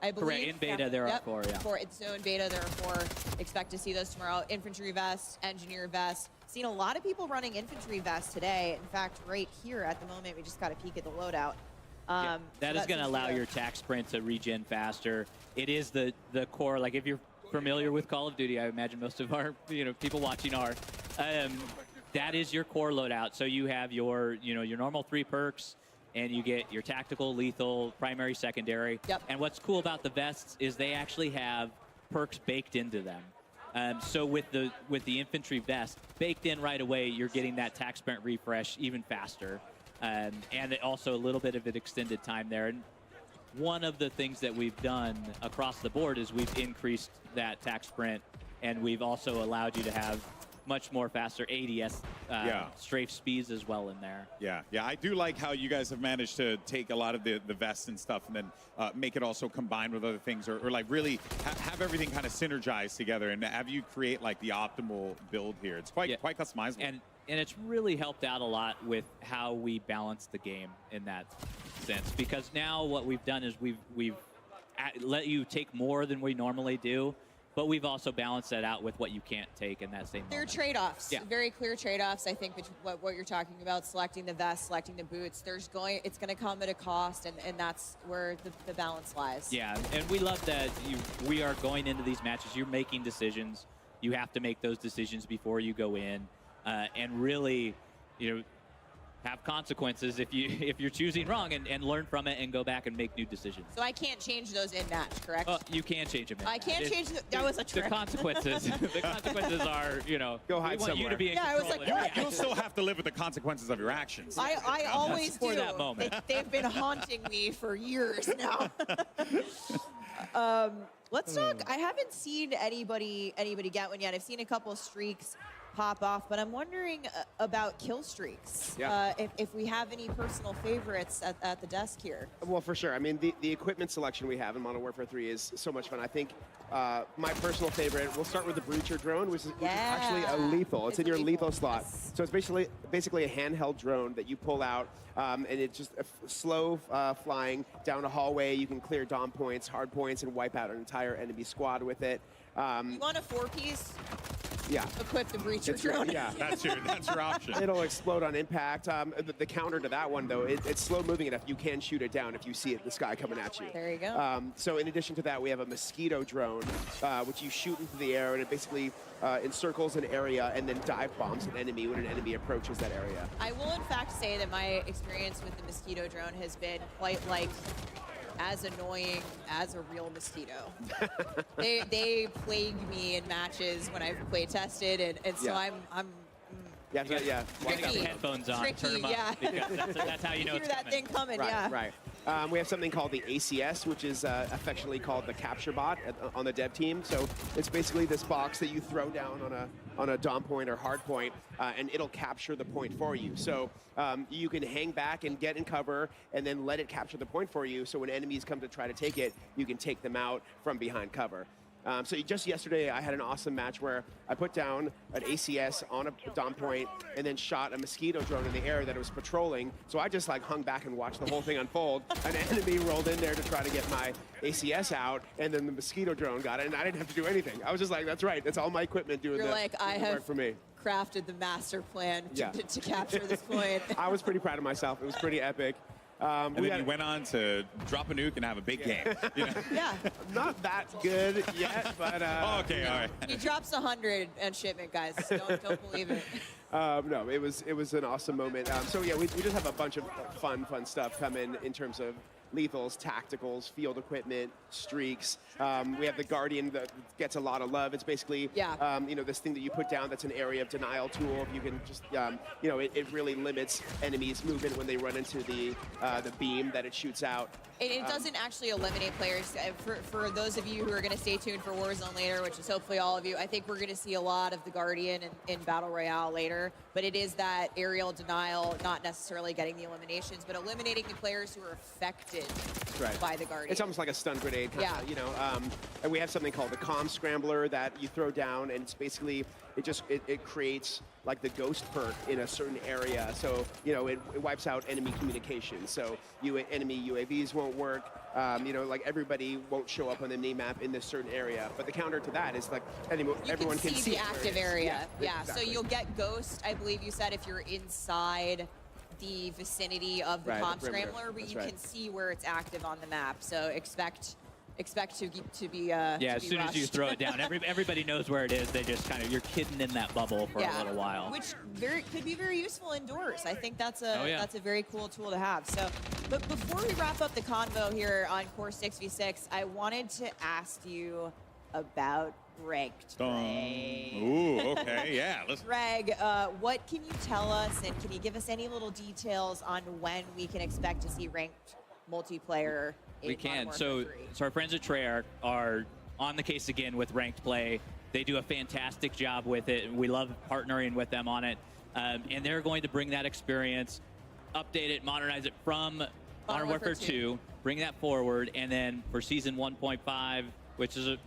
I believe. Correct. In beta, there are 4, So in beta, there are 4. Expect to see those tomorrow. Infantry vest, engineer vest. Seen a lot of people running infantry vests today. In fact, right here at the moment, we just got a peek at the loadout. That is going to allow your tack sprint to regen faster. It is the core. Like, if you're familiar with Call of Duty, I imagine most of our people watching are. That is your core loadout. So you have your your normal 3 perks, and you get your tactical, lethal, primary, secondary. And what's cool about the vests is they actually have perks baked into them. So with the infantry vest baked in right away, you're getting that tack sprint refresh even faster, and also a little bit of an extended time there. And one of the things that we've done across the board is we've increased that tack sprint, and we've also allowed you to have much more faster ADS strafe speeds as well in there. Yeah, I do like how you guys have managed to take a lot of the vests and stuff and then make it also combined with other things, or like really have everything kind of synergized together and have you create like the optimal build here. It's quite customizable. And it's really helped out a lot with how we balance the game in that sense, because now what we've done is we've let you take more than we normally do, but we've also balanced that out with what you can't take in that same moment. There are trade-offs, very clear trade-offs. I think what you're talking about, selecting the vest, selecting the boots, it's going to come at a cost, and that's where the balance lies. Yeah, and we love that we are going into these matches. You're making decisions. You have to make those decisions before you go in, and really, have consequences if you're choosing wrong, and learn from it and go back and make new decisions. So I can't change those in match, correct? You can change them. I can't change that was a trick. The consequences. The consequences are, go hide we want somewhere. you to be in I was control. like, You'll still have to live with the consequences of your actions. I always do. For that moment. They've been haunting me for years now. Let's talk. I haven't seen anybody get one yet. I've seen a couple streaks pop off, but I'm wondering about kill streaks. If we have any personal favorites at the desk here. Well, for sure. I mean, the equipment selection we have in Modern Warfare 3 is so much fun. I think my personal favorite, we'll start with the Breacher drone, which is actually a lethal. It's in your lethal slot. So it's basically a handheld drone that you pull out, and it's just slow flying down a hallway. You can clear dom points, hard points, and wipe out an entire enemy squad with it. You want a 4-piece? Yeah. Equip the Breacher drone. Yeah. That's your option. It'll explode on impact. The counter to that one, though, it's slow moving enough. You can shoot it down if you see it in the sky coming at you. There you go. So in addition to that, we have a Mosquito drone, which you shoot into the air, and it basically encircles an area and then dive bombs an enemy when an enemy approaches that area. I will, in fact, say that my experience with the Mosquito drone has been quite as annoying as a real mosquito. they plague me in matches when I've play tested, and so I'm Tricky. Headphones on, turn them up. Yeah. Because that's how you know hear it's that coming. thing coming. Right. We have something called the ACS, which is affectionately called the capture bot on the dev team. So it's basically this box that you throw down on a dom point or hard point, and it'll capture the point for you. So you can hang back and get in cover and then let it capture the point for you. So when enemies come to try to take it, you can take them out from behind cover. So just yesterday, I had an awesome match where I put down an ACS on a dom point and then shot a mosquito drone in the air that it was patrolling. So I just like hung back and watched the whole thing unfold. An enemy rolled in there to try to get my ACS out, and then the mosquito drone got it, and I didn't have to do anything. I was just like, that's right. That's all my equipment doing You're like, I have work for me. crafted the master plan Yeah. to capture this point. I was pretty proud of myself. It was pretty epic. And then you went on to drop a nuke and have a big game. You know? Yeah. Not that good yet, but... oh, okay, all right. He drops 100 on shipment, guys. Don't believe it. No, it was an awesome moment. So yeah, we just have a bunch of fun stuff coming in terms of lethals, tacticals, field equipment, streaks. We have the Guardian that gets a lot of love. It's basically, you know, this thing that you put down that's an area of denial tool. You can just, you know, it really limits enemies' movement when they run into the beam that it shoots out. It doesn't actually eliminate players. For those of you who are going to stay tuned for Warzone later, which is hopefully all of you, I think we're going to see a lot of the Guardian in Battle Royale later. But it is that aerial denial, not necessarily getting the eliminations, but eliminating the players who are affected by the Guardian. It's almost like a stun grenade, kinda, you know. And we have something called the comm scrambler that you throw down, and it's basically, it creates like the ghost perk in a certain area. So, you know, it wipes out enemy communication. So enemy UAVs won't work. You know, like everybody won't show up on the map in this certain area. But the counter to that is like everyone can see the active area. Yeah, exactly. So you'll get ghost, I believe you said, if you're inside the vicinity of the comm scrambler, but you can see where it's active on the map. So expect to be yeah, to as be soon as you rushed. throw it down, everybody knows where it is. They just kind of, you're hidden in that bubble for a little while. Which could be very useful indoors. I think that's a Oh, yeah. that's a very cool tool to have. So, but before we wrap up the convo here on Core 6v6, I wanted to ask you about ranked play. Ooh, okay, yeah. Greg, what can you tell us, and can you give us any little details on when we can expect to see ranked multiplayer? We can. So our friends at Treyarch are on the case again with ranked play. They do a fantastic job with it. We love partnering with them on it. And they're going to bring that experience, update it, modernize it from Modern Warfare 2, bring that forward, and then for Season 1.5, which is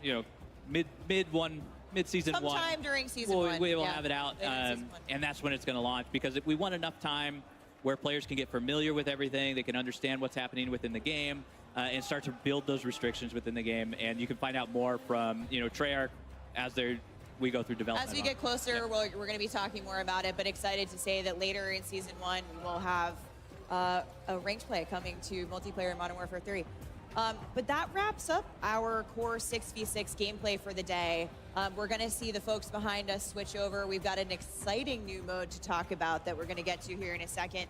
mid-season one. Sometime during Season 1. We will have it out, and that's when it's going to launch, because we want enough time where players can get familiar with everything, they can understand what's happening within the game, and start to build those restrictions within the game. And you can find out more from Treyarch as we go through development. As we get closer, we're going to be talking more about it, but excited to say that later in Season 1, we will have a ranked play coming to multiplayer in Modern Warfare 3. But that wraps up our Core 6v6 gameplay for the day. We're going to see the folks behind us switch over. We've got an exciting new mode to talk about that we're going to get to here in a second.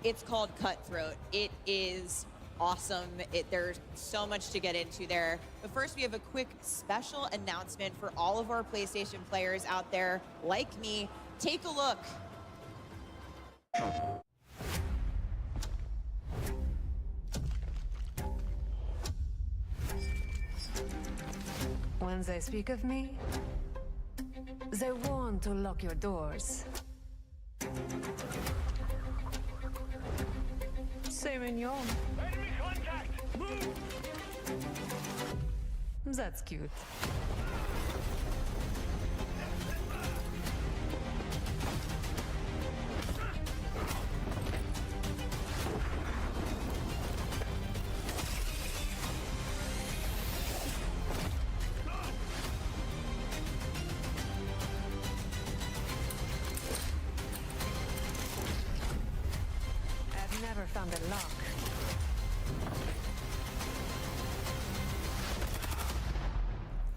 It's called Cutthroat. It is awesome. There's so much to get into there. But first, we have a quick special announcement for all of our PlayStation players out there like me. Take a look. When they speak of me, they want to lock your doors. C'est mignon. Enemy contact! Move! That's cute. I've never found a lock.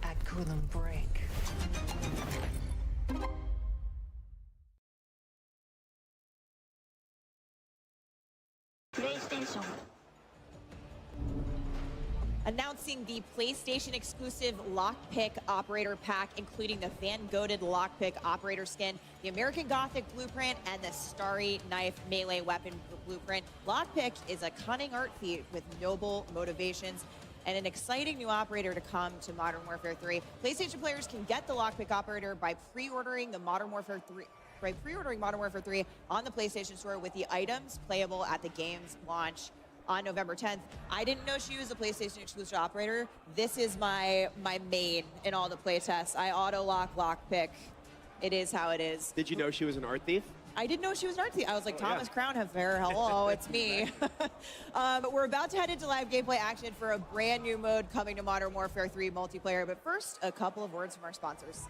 I couldn't break. PlayStation announcing the PlayStation exclusive Lockpick Operator Pack, including the fan-goated Lockpick Operator skin, the American Gothic Blueprint, and the Starry Knife Melee Weapon Blueprint. Lockpick is a cunning art feat with noble motivations and an exciting new operator to come to Modern Warfare 3. PlayStation players can get the Lockpick Operator by pre-ordering Modern Warfare 3 on the PlayStation Store with the items playable at the game's launch on November 10th. I didn't know she was a PlayStation exclusive operator. This is my main in all the playtests. I auto-lock Lockpick. It is how it is. Did you know she was an art thief? I didn't know she was an art thief. I was like, Thomas Crown Affair, hello, it's me. But we're about to head into live gameplay action for a brand new mode coming to Modern Warfare 3 multiplayer. But first, a couple of words from our sponsors.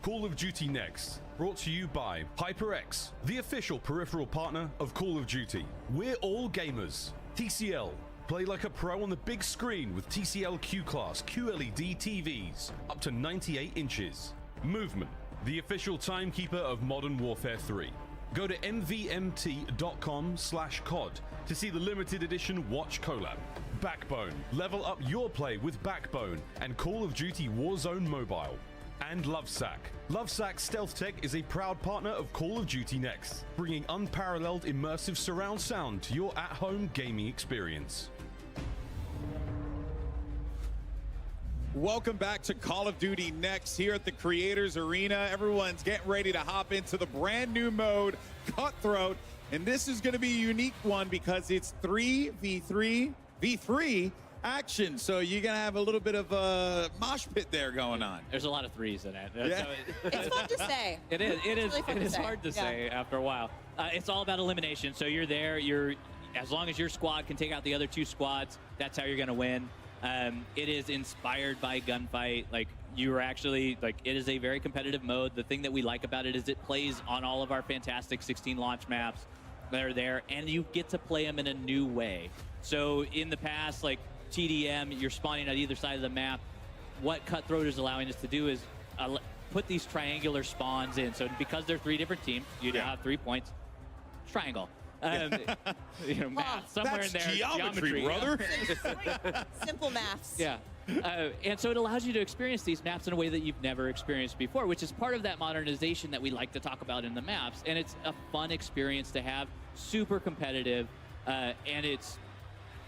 Call of Duty Next, brought to you by HyperX, the official peripheral partner of Call of Duty. We're all gamers. TCL, play like a pro on the big screen with TCL Q-Class QLED TVs, up to 98 inches. Movement, the official timekeeper of Modern Warfare 3. Go to mvmt.com/COD to see the limited edition Watch collab. Backbone, level up your play with Backbone and Call of Duty Warzone Mobile. And Lovesack. Lovesack Stealth Tech is a proud partner of Call of Duty Next, bringing unparalleled immersive surround sound to your at-home gaming experience. Welcome back to Call of Duty Next here at the Creators Arena. Everyone's getting ready to hop into the brand new mode, Cutthroat. And this is going to be a unique one because it's 3v3 action. So you're going to have a little bit of a mosh pit there going on. There's a lot of threes in it. Yeah. It's fun to say. It is. Really It is hard to say after a while. It's all about elimination. So you're there. As long as your squad can take out the other two squads, that's how you're going to win. It is inspired by Gunfight. Like, you are actually, like, it is a very competitive mode. The thing that we like about it is it plays on all of our fantastic 16 launch maps that are there, and you get to play them in a new way. So in the past, like TDM, you're spawning at either side of the map. What Cutthroat is allowing us to do is put these triangular spawns in. So because they're 3 different teams, you now have 3 points. Triangle. Math somewhere in there. Geometry, brother. Simple maths. Yeah. And so it allows you to experience these maps in a way that you've never experienced before, which is part of that modernization that we like to talk about in the maps. And it's a fun experience to have, super competitive, and it's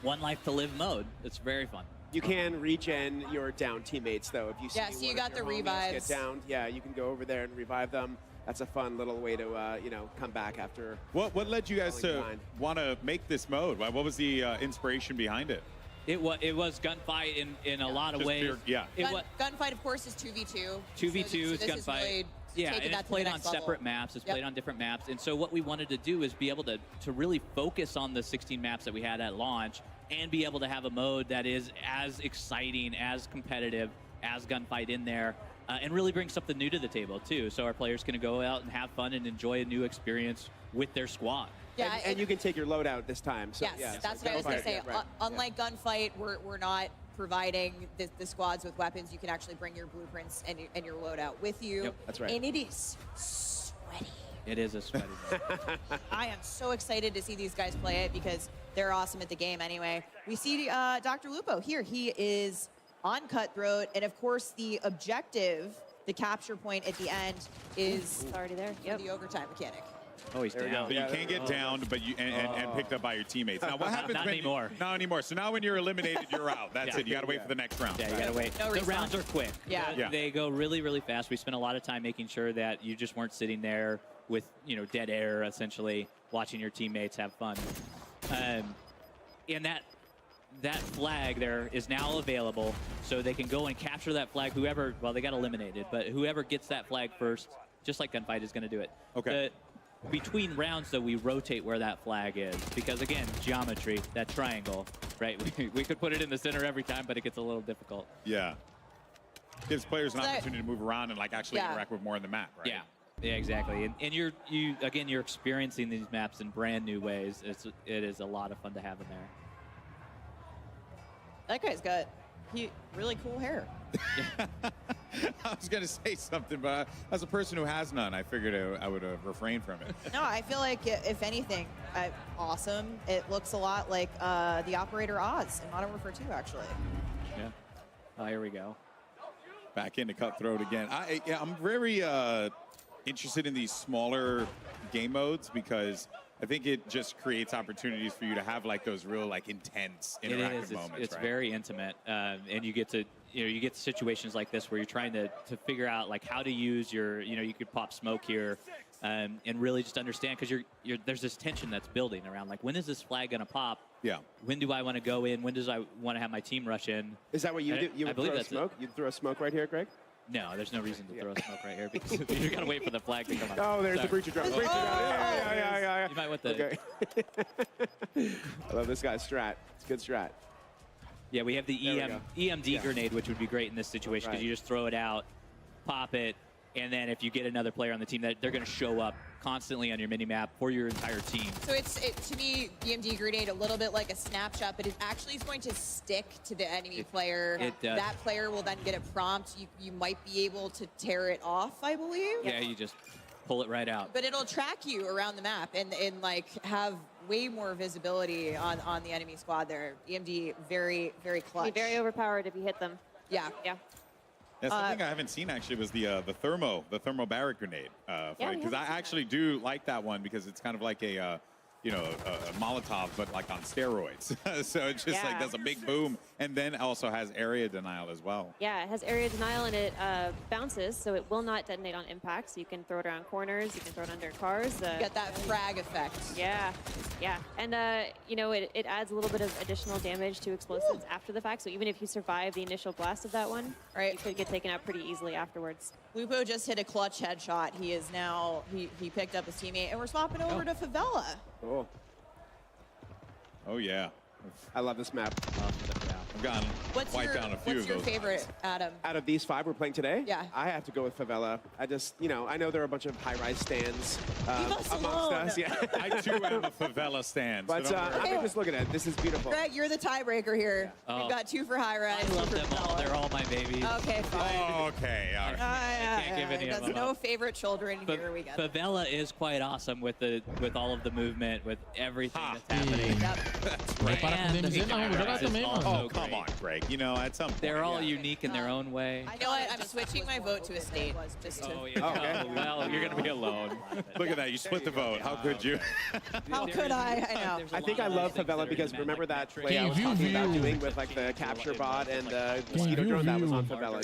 one life to live mode. It's very fun. You can regen your down teammates, though. If you see so you got the homies revives. get downed, yeah, you can go over there and revive them. That's a fun little way to, come back after. What led you guys to want to make this mode? What was the inspiration behind it? It was Gunfight in a lot of ways. Gunfight, of course, is 2v2. 2v2 is Gunfight. Really and it's played on separate maps. It's played on different maps. And so what we wanted to do is be able to really focus on the 16 maps that we had at launch and be able to have a mode that is as exciting, as competitive as Gunfight in there. And really bring something new to the table, too, so our players can go out and have fun and enjoy a new experience with their squad. Yeah, and you can take your loadout this time. So, yes, that's what I was going to say. Unlike Gunfight, we're not providing the squads with weapons. You can actually bring your blueprints and your loadout with you. Yep, that's right. And it is sweaty. It is a sweaty I am so excited to see these guys play it because they're awesome at the game anyway. We see Dr. Lupo here. He is on Cutthroat, and of course the objective, the capture point at the end, is already there. The overtime mechanic. Oh, he's down. So you can't get downed, but and picked up by your teammates. Now, what happens Not anymore. Not anymore. So now when you're eliminated, you're out. That's it. You got to wait for the next round. Yeah, you got to wait. No the rounds are quick. Yeah. They go really, really fast. We spent a lot of time making sure that you just weren't sitting there with, dead air, essentially, watching your teammates have fun. And that flag there is now available, so they can go and capture that flag. Whoever, well, they got eliminated, but whoever gets that flag first, just like Gunfight, is going to do it. Okay. Between rounds, though, we rotate where that flag is because, again, geometry, that triangle, right? We could put it in the center every time, but it gets a little difficult. Yeah. Gives players an opportunity to move around and actually interact with more in the map, right? Yeah, exactly. And you're experiencing these maps in brand new ways. It is a lot of fun to have in there. That guy's got really cool hair. I was going to say something, but as a person who has none, I figured I would refrain from it. No, I feel like, if anything, awesome. It looks a lot like the Operator Oz in Modern Warfare 2, actually. Yeah. Oh, here we go. Back into Cutthroat again. I'm very interested in these smaller game modes because I think it just creates opportunities for you to have like those real like intense interactive moments. It's right? very intimate, and you get to you get situations like this where you're trying to figure out like how to use your you could pop smoke here, and really just understand because there's this tension that's building around like when is this flag gonna pop? Yeah. When do I want to go in? When does I want to have my team rush in? Is that what you do? You would throw smoke? You'd throw a smoke right here, Greg? No, there's no reason to throw smoke right here because you got to wait for the flag to come up. Oh, there's the breacher drone. Breacher drone. Yeah. You might want the. Okay. I love this guy's strat. It's a good strat. Yeah, we have the EMD grenade, which would be great in this situation because you just throw it out, pop it, and then if you get another player on the team, that they're going to show up constantly on your mini-map for your entire team. So to me, the EMD grenade, a little bit like a snapshot, but it actually is going to stick to the enemy player. It does. That player will then get a prompt. You might be able to tear it off, I believe. Yeah, you just pull it right out. But it'll track you around the map and like have way more visibility on the enemy squad there. EMD, very, very clutch. Be very overpowered if you hit them. Yeah. Yeah. That's the thing I haven't seen actually was the thermo barrack grenade. Because I actually do like that one because it's kind of like a Molotov, but like on steroids. So it just like does a big boom and then also has area denial as well. Yeah, it has area denial and it bounces, so it will not detonate on impact. So you can throw it around corners, you can throw it under cars. You get that frag effect. Yeah, yeah. And, it adds a little bit of additional damage to explosives after the fact. So even if you survive the initial blast of that one, you could get taken out pretty easily afterwards. Lupo just hit a clutch headshot. He is now, he picked up his teammate, and we're swapping over to Favela. Oh, yeah. I love this map. I've gotten wiped down a few of those. What's your favorite, Adam? Out of these 5 we're playing today? Yeah. I have to go with Favela. I just, I know there are a bunch of high-rise stands amongst us. Yeah. I too am a Favela stand. But I mean, just look at it. This is beautiful. Greg, you're the tiebreaker here. We've got 2 for high rise. I love them all. They're all my babies. Okay, fine. Oh, okay. All right. I can't give any of them no up. favorite children here we go. Favela is quite awesome with all of the movement, with everything that's happening. Oh, come on, Greg. At some point. They're all unique in their own way. I know what? I'm switching my vote to estate. Just to... Oh, yeah. Well, you're going to be alone. Look at that. You split the vote. How could you? How could I? I know. I think I love Favela because remember that play I was talking about doing with like the capture bot and the mosquito drone that was on Favela.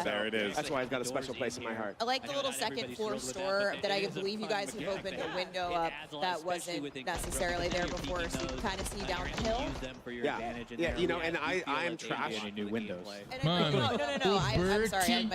There it is. That's why I've got a special place in my heart. I like the little second floor store that I believe you guys have opened a window up that wasn't necessarily there before, so you can kind of see down the hill. Yeah, and I'm trash. New windows. Mano, I'm sorry,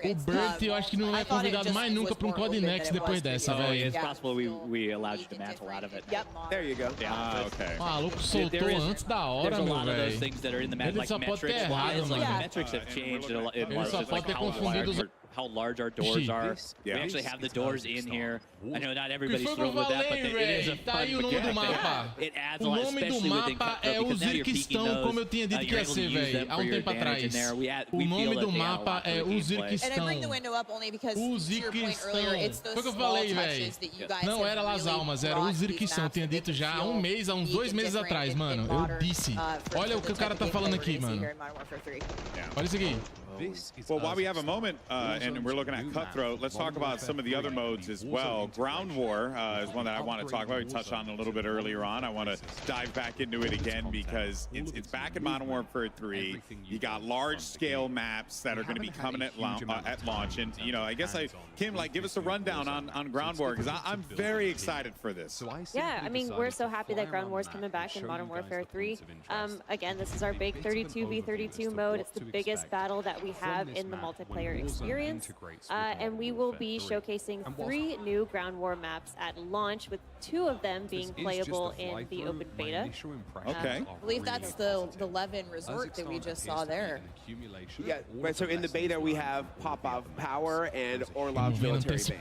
o Burt eu acho que não é convidado mais nunca para Code Next depois dessa, velho. It's possible we allowed you to mantle out of it. Yep. There you go. Okay. O maluco soltou antes da hora, meu velho. Ele só pode ter errado, mano. Metrics have changed a lot. Ele só pode ter confundido os... How large our doors are. We actually have the doors in here. I know not everybody's thrilled with that, but it is a fun mechanic. It adds a lot, especially with é o Zirquistão, como eu tinha dito que ia ser, velho, há tempo atrás. O nome do mapa é o Zirquistão. O Zirquistão. Foi o que eu falei, velho. Não era Las Almas, era o Zirquistão. Eu tinha dito já há há uns 2 meses atrás, mano. Eu disse. Olha o que o cara tá falando aqui, mano. Olha isso aqui. Well, while we have a moment and we're looking at Cutthroat, let's talk about some of the other modes as well. Ground War is one that I want to talk about. We touched on a little bit earlier on. I want to dive back into it again because it's back in Modern Warfare 3. You got large-scale maps that are going to be coming at launch. And, I guess, Kim, give us a rundown on Ground War because I'm very excited for this. Yeah, I mean, we're so happy that Ground War is coming back in Modern Warfare 3. Again, this is our big 32v32 mode. It's the biggest battle that we have in the multiplayer experience, and we will be showcasing 3 new Ground War maps at launch, with 2 of them being playable in the open beta. Okay. I believe that's the Levin Resort that we just saw there. Yeah, right. So in the beta we have Popov Power and Orlov military base.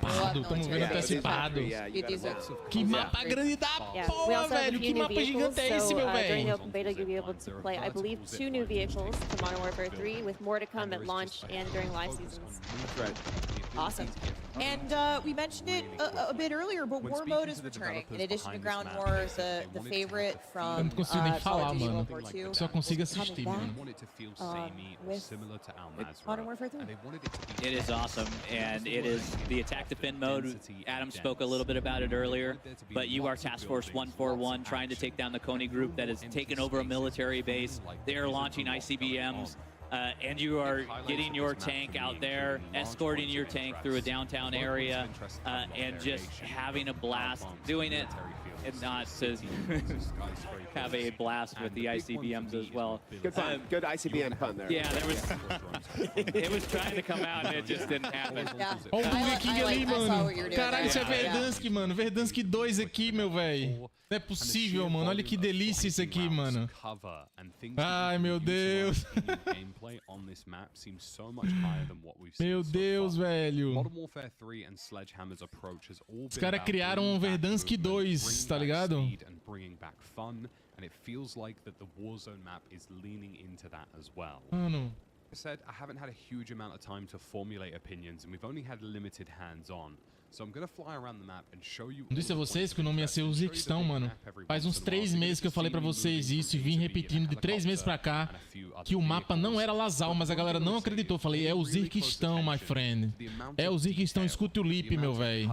Que mapa grande da porra, velho! Que mapa gigante é esse, meu velho? During the open beta, you'll be able to play, I believe, 2 new vehicles to Modern Warfare 3, with more to come game at launch and during live seasons. Awesome. And we mentioned it a bit earlier, but War Mode is returning. In addition to Ground War, the favorite from não consigo nem falar, World mano. War II. Só consigo assistir, mano. With Modern Warfare 3. It is awesome, and it is the attack defend mode. Adam spoke a little bit about it earlier, but you are Task Force 141 trying to take down the Coney group that has taken over a military base. They are launching ICBMs. And you are getting your tank out there, escorting your tank through a downtown area, and just having a blast doing it, and not to have a blast with the ICBMs as well. Good pun. Good ICBM pun there. Yeah, there was. It was trying to come out and it just didn't happen. Olha o Burger King ali, mano. Caralho, isso é Verdansk, mano. Verdansk 2 aqui, meu velho. Não é possível, mano. Olha que delícia isso aqui, mano. Ai, meu Deus. Meu Deus, velho. Os caras criaram um Verdansk 2, tá ligado? And it feels like that the Warzone map is leaning into that as well. Mano. I said I haven't had a huge amount of time to formulate opinions, and we've only had limited hands-on. So I'm gonna fly around the map and show you. Não disse a vocês que o nome ia ser Uzirquistão, mano. Faz uns 3 meses que eu falei pra vocês isso e vim repetindo de 3 meses pra cá que o mapa não era Lazal, mas a galera não acreditou. Falei, é Uzirquistão, my friend. É Uzirquistão, escute o Lip, meu velho.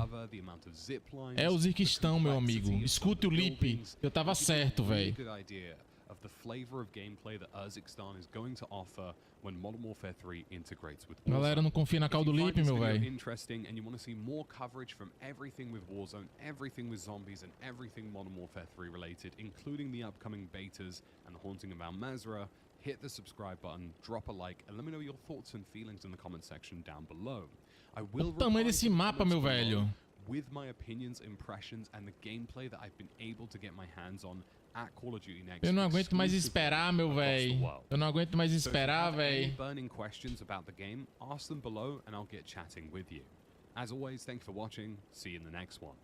É Uzirquistão, meu amigo. Escute o Lip. Eu tava certo, velho. Of the flavor of gameplay that Uzbekistan is going to offer when Modern Warfare 3 integrates with Warzone. Galera, não confia na cal do Lip, meu velho. Interesting and you want to see more coverage from everything with Warzone, everything with zombies and everything Modern Warfare 3 related, including the upcoming betas and the haunting of Al Mazrah, hit the subscribe button, drop a like, and let me know your thoughts and feelings in the comment section down below. I will o tamanho desse mapa, meu velho. With my opinions, impressions, and the gameplay that I've been able to get my hands on at Call of Duty Next. Eu não aguento mais esperar, meu velho. Eu não aguento mais esperar, velho. Burning questions about the game, ask them below and I'll get chatting with you. As always, thank you for watching. See you in the next one.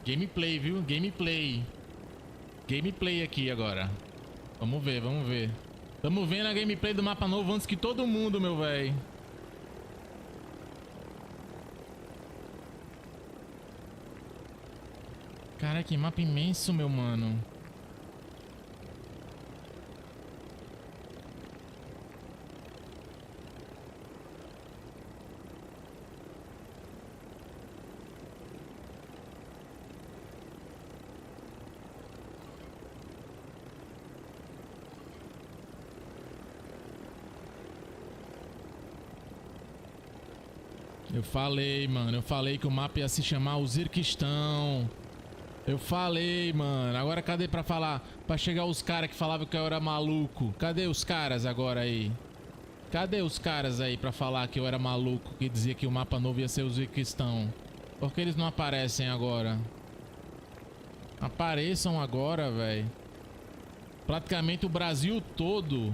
Gameplay, viu? Gameplay. Gameplay aqui agora. Vamos ver, vamos ver. Tamo vendo a gameplay do mapa novo antes que todo mundo, meu velho. Cara, que mapa imenso, meu mano. Eu falei, mano. Eu falei que o mapa ia se chamar Uzbekistão. Eu falei, mano. Agora cadê pra falar? Pra chegar os caras que falavam que eu era maluco. Cadê os caras agora aí? Cadê os caras aí pra falar que eu era maluco? Que dizia que o mapa novo ia ser Uzbekistão. Por que eles não aparecem agora? Apareçam agora, velho. Praticamente o Brasil todo...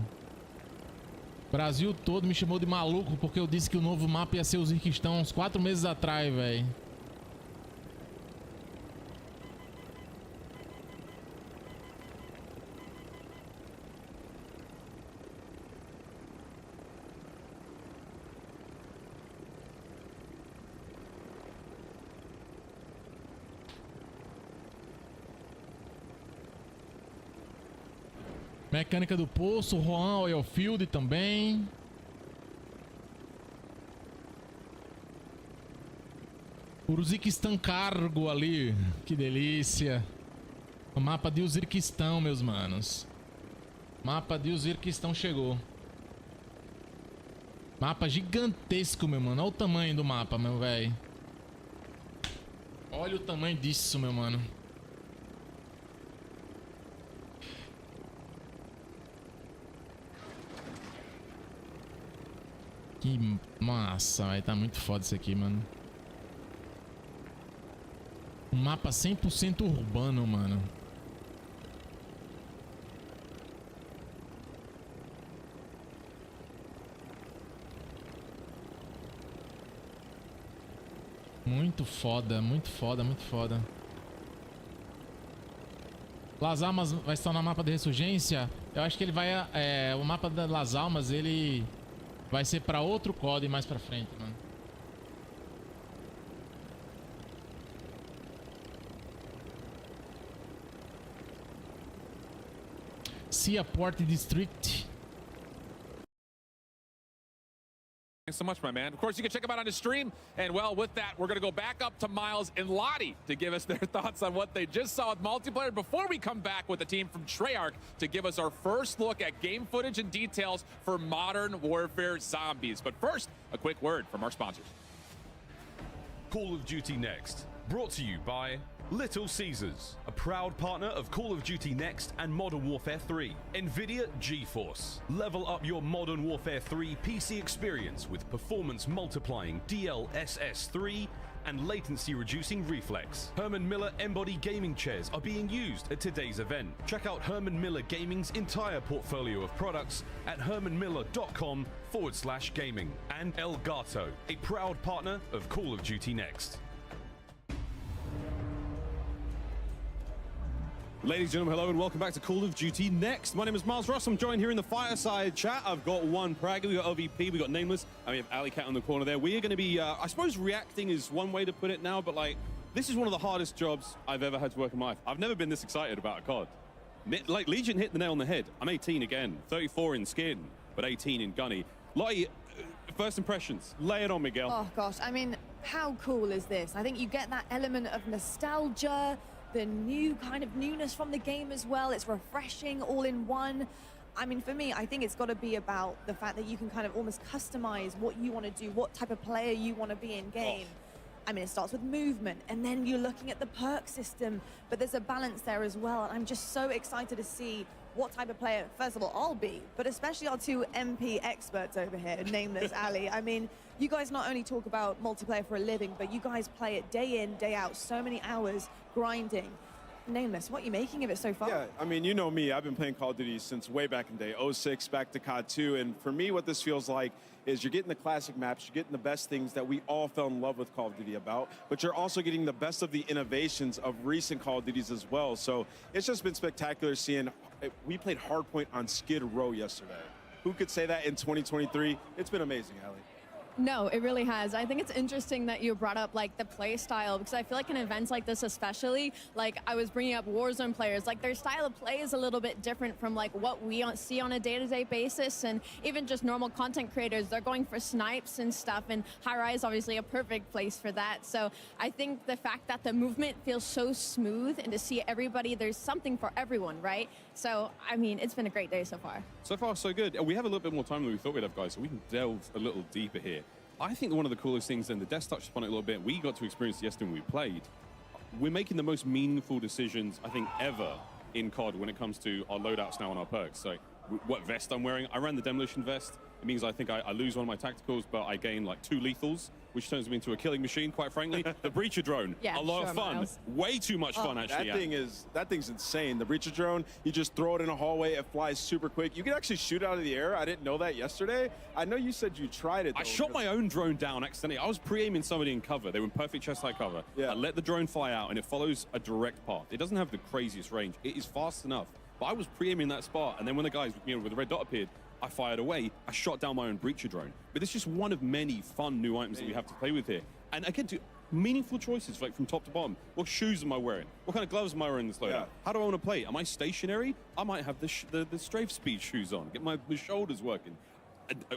Brasil todo me chamou de maluco porque eu disse que o novo mapa ia ser o Uzbekistão uns 4 meses atrás, velho. Mecânica do Poço, Juan Oilfield também. Uzbekistan Cargo ali. Que delícia. O mapa de Uzbekistão, meus manos. Mapa de Uzbekistão chegou. Mapa gigantesco, meu mano. Olha o tamanho do mapa, meu velho. Olha o tamanho disso, meu mano. Que massa, vai tá muito foda isso aqui, mano. Um mapa 100% urbano, mano. Muito foda, muito foda, muito foda. Las Almas vai estar no mapa de ressurgência. Eu acho que ele vai... o mapa das Las Almas, ele vai ser para outro COD mais pra frente, mano. Seaport District. Thanks so much, my man. Of course, you can check him out on his stream. And, well, with that, we're going to go back up to Miles and Lottie to give us their thoughts on what they just saw with multiplayer before we come back with the team from Treyarch to give us our first look at game footage and details for Modern Warfare Zombies. But first, a quick word from our sponsors. Call of Duty Next, brought to you by Little Caesars, a proud partner of Call of Duty Next and Modern Warfare 3. NVIDIA GeForce. Level up your Modern Warfare 3 PC experience with performance multiplying DLSS 3 and latency reducing reflex. Herman Miller Embody gaming chairs are being used at today's event. Check out Herman Miller Gaming's entire portfolio of products at hermanmiller.com/gaming. And Elgato, a proud partner of Call of Duty Next. Ladies and gentlemen, hello and welcome back to Call of Duty Next. My name is Miles Ross. I'm joined here in the fireside chat. I've got one Praga, we got OVP, we got Nameless, and we have Alley Cat on the corner there. We are going to be, I suppose reacting is one way to put it now, but like, this is one of the hardest jobs I've ever had to work in my life. I've never been this excited about a COD. Like, Legion hit the nail on the head. I'm 18 again, 34 in skin, but 18 in gunny. Lottie, first impressions, lay it on, Miguel. Oh gosh, I mean, how cool is this? I think you get that element of nostalgia, the new kind of newness from the game as well. It's refreshing all in one. I mean, for me, I think it's got to be about the fact that you can kind of almost customize what you want to do, what type of player you want to be in game. I mean, it starts with movement, and then you're looking at the perk system, but there's a balance there as well. And I'm just so excited to see what type of player, first of all, I'll be, but especially our two MP experts over here, Nameless, Ali. I mean, you guys not only talk about multiplayer for a living, but you guys play it day in, day out, so many hours grinding. Nameless, what are you making of it so far? Yeah, I mean, you know me, I've been playing Call of Duty since way back in the day, 06, back to COD 2, and for me, what this feels like is you're getting the classic maps, you're getting the best things that we all fell in love with Call of Duty about, but you're also getting the best of the innovations of recent Call of Duties as well. So it's just been spectacular seeing, we played Hardpoint on Skid Row yesterday. Who could say that in 2023? It's been amazing, Ali. No, it really has. I think it's interesting that you brought up like the play style, because I feel like in events like this especially, like I was bringing up Warzone players, like their style of play is a little bit different from like what we see on a day-to-day basis, and even just normal content creators, they're going for snipes and stuff, and High Rise obviously a perfect place for that. So I think the fact that the movement feels so smooth, and to see everybody, there's something for everyone, right? So, I mean, it's been a great day so far. So far, so good. We have a little bit more time than we thought we'd have, guys, so we can delve a little deeper here. I think one of the coolest things, and the desk touched upon it a little bit, we got to experience it yesterday when we played. We're making the most meaningful decisions, I think, ever in COD when it comes to our loadouts now and our perks. So what vest I'm wearing, I ran the Demolition vest. It means I think I lose one of my tacticals, but I gain like 2 lethals, which turns me into a killing machine, quite frankly. The Breacher drone, yeah, a lot of fun. Miles. Way too much fun, actually. That thing's insane. The Breacher drone, you just throw it in a hallway, it flies super quick. You can actually shoot out of the air. I didn't know that yesterday. I know you said you tried it, though. I shot my own drone down accidentally. I was pre-aiming somebody in cover. They were in perfect chest-high cover. Yeah. I let the drone fly out, and it follows a direct path. It doesn't have the craziest range. It is fast enough. But I was pre-aiming that spot, and then when the guys, with the red dot appeared, I fired away. I shot down my own Breacher drone. But it's just one of many fun new items that we have to play with here. And again, meaningful choices, like from top to bottom. What shoes am I wearing? What kind of gloves am I wearing in this loadout? Yeah. How do I want to play? Am I stationary? I might have the strafe speed shoes on, get my shoulders working.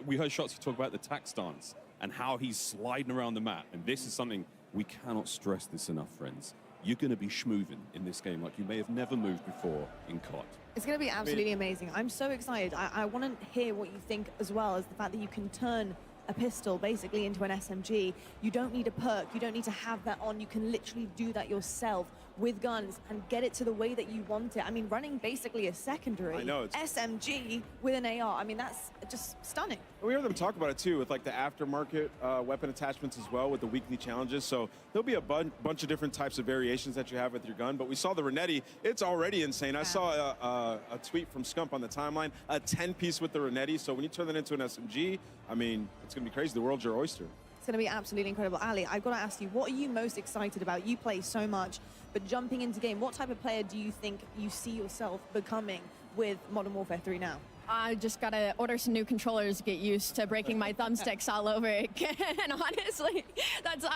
We heard Shotsy talk about the tack stance and how he's sliding around the map. And this is something we cannot stress this enough, friends. You're going to be schmoving in this game like you may have never moved before in COD. It's going to be absolutely amazing. I'm so excited. I want to hear what you think as well as the fact that you can turn a pistol basically into an SMG. You don't need a perk. You don't need to have that on. You can literally do that yourself with guns and get it to the way that you want it. I mean, running basically a secondary SMG with an AR. I mean, that's just stunning. We heard them talk about it too with like the aftermarket weapon attachments as well with the weekly challenges. So there'll be a bunch of different types of variations that you have with your gun. But we saw the Renetti. It's already insane. I saw a tweet from Scump on the timeline, a 10-piece with the Renetti. So when you turn that into an SMG, I mean, it's going to be crazy. The world's your oyster. It's going to be absolutely incredible. Ali, I've got to ask you, what are you most excited about? You play so much, but jumping into game, what type of player do you think you see yourself becoming with Modern Warfare 3 now? I just gotta order some new controllers to get used to breaking my thumbsticks all over again. Honestly, that's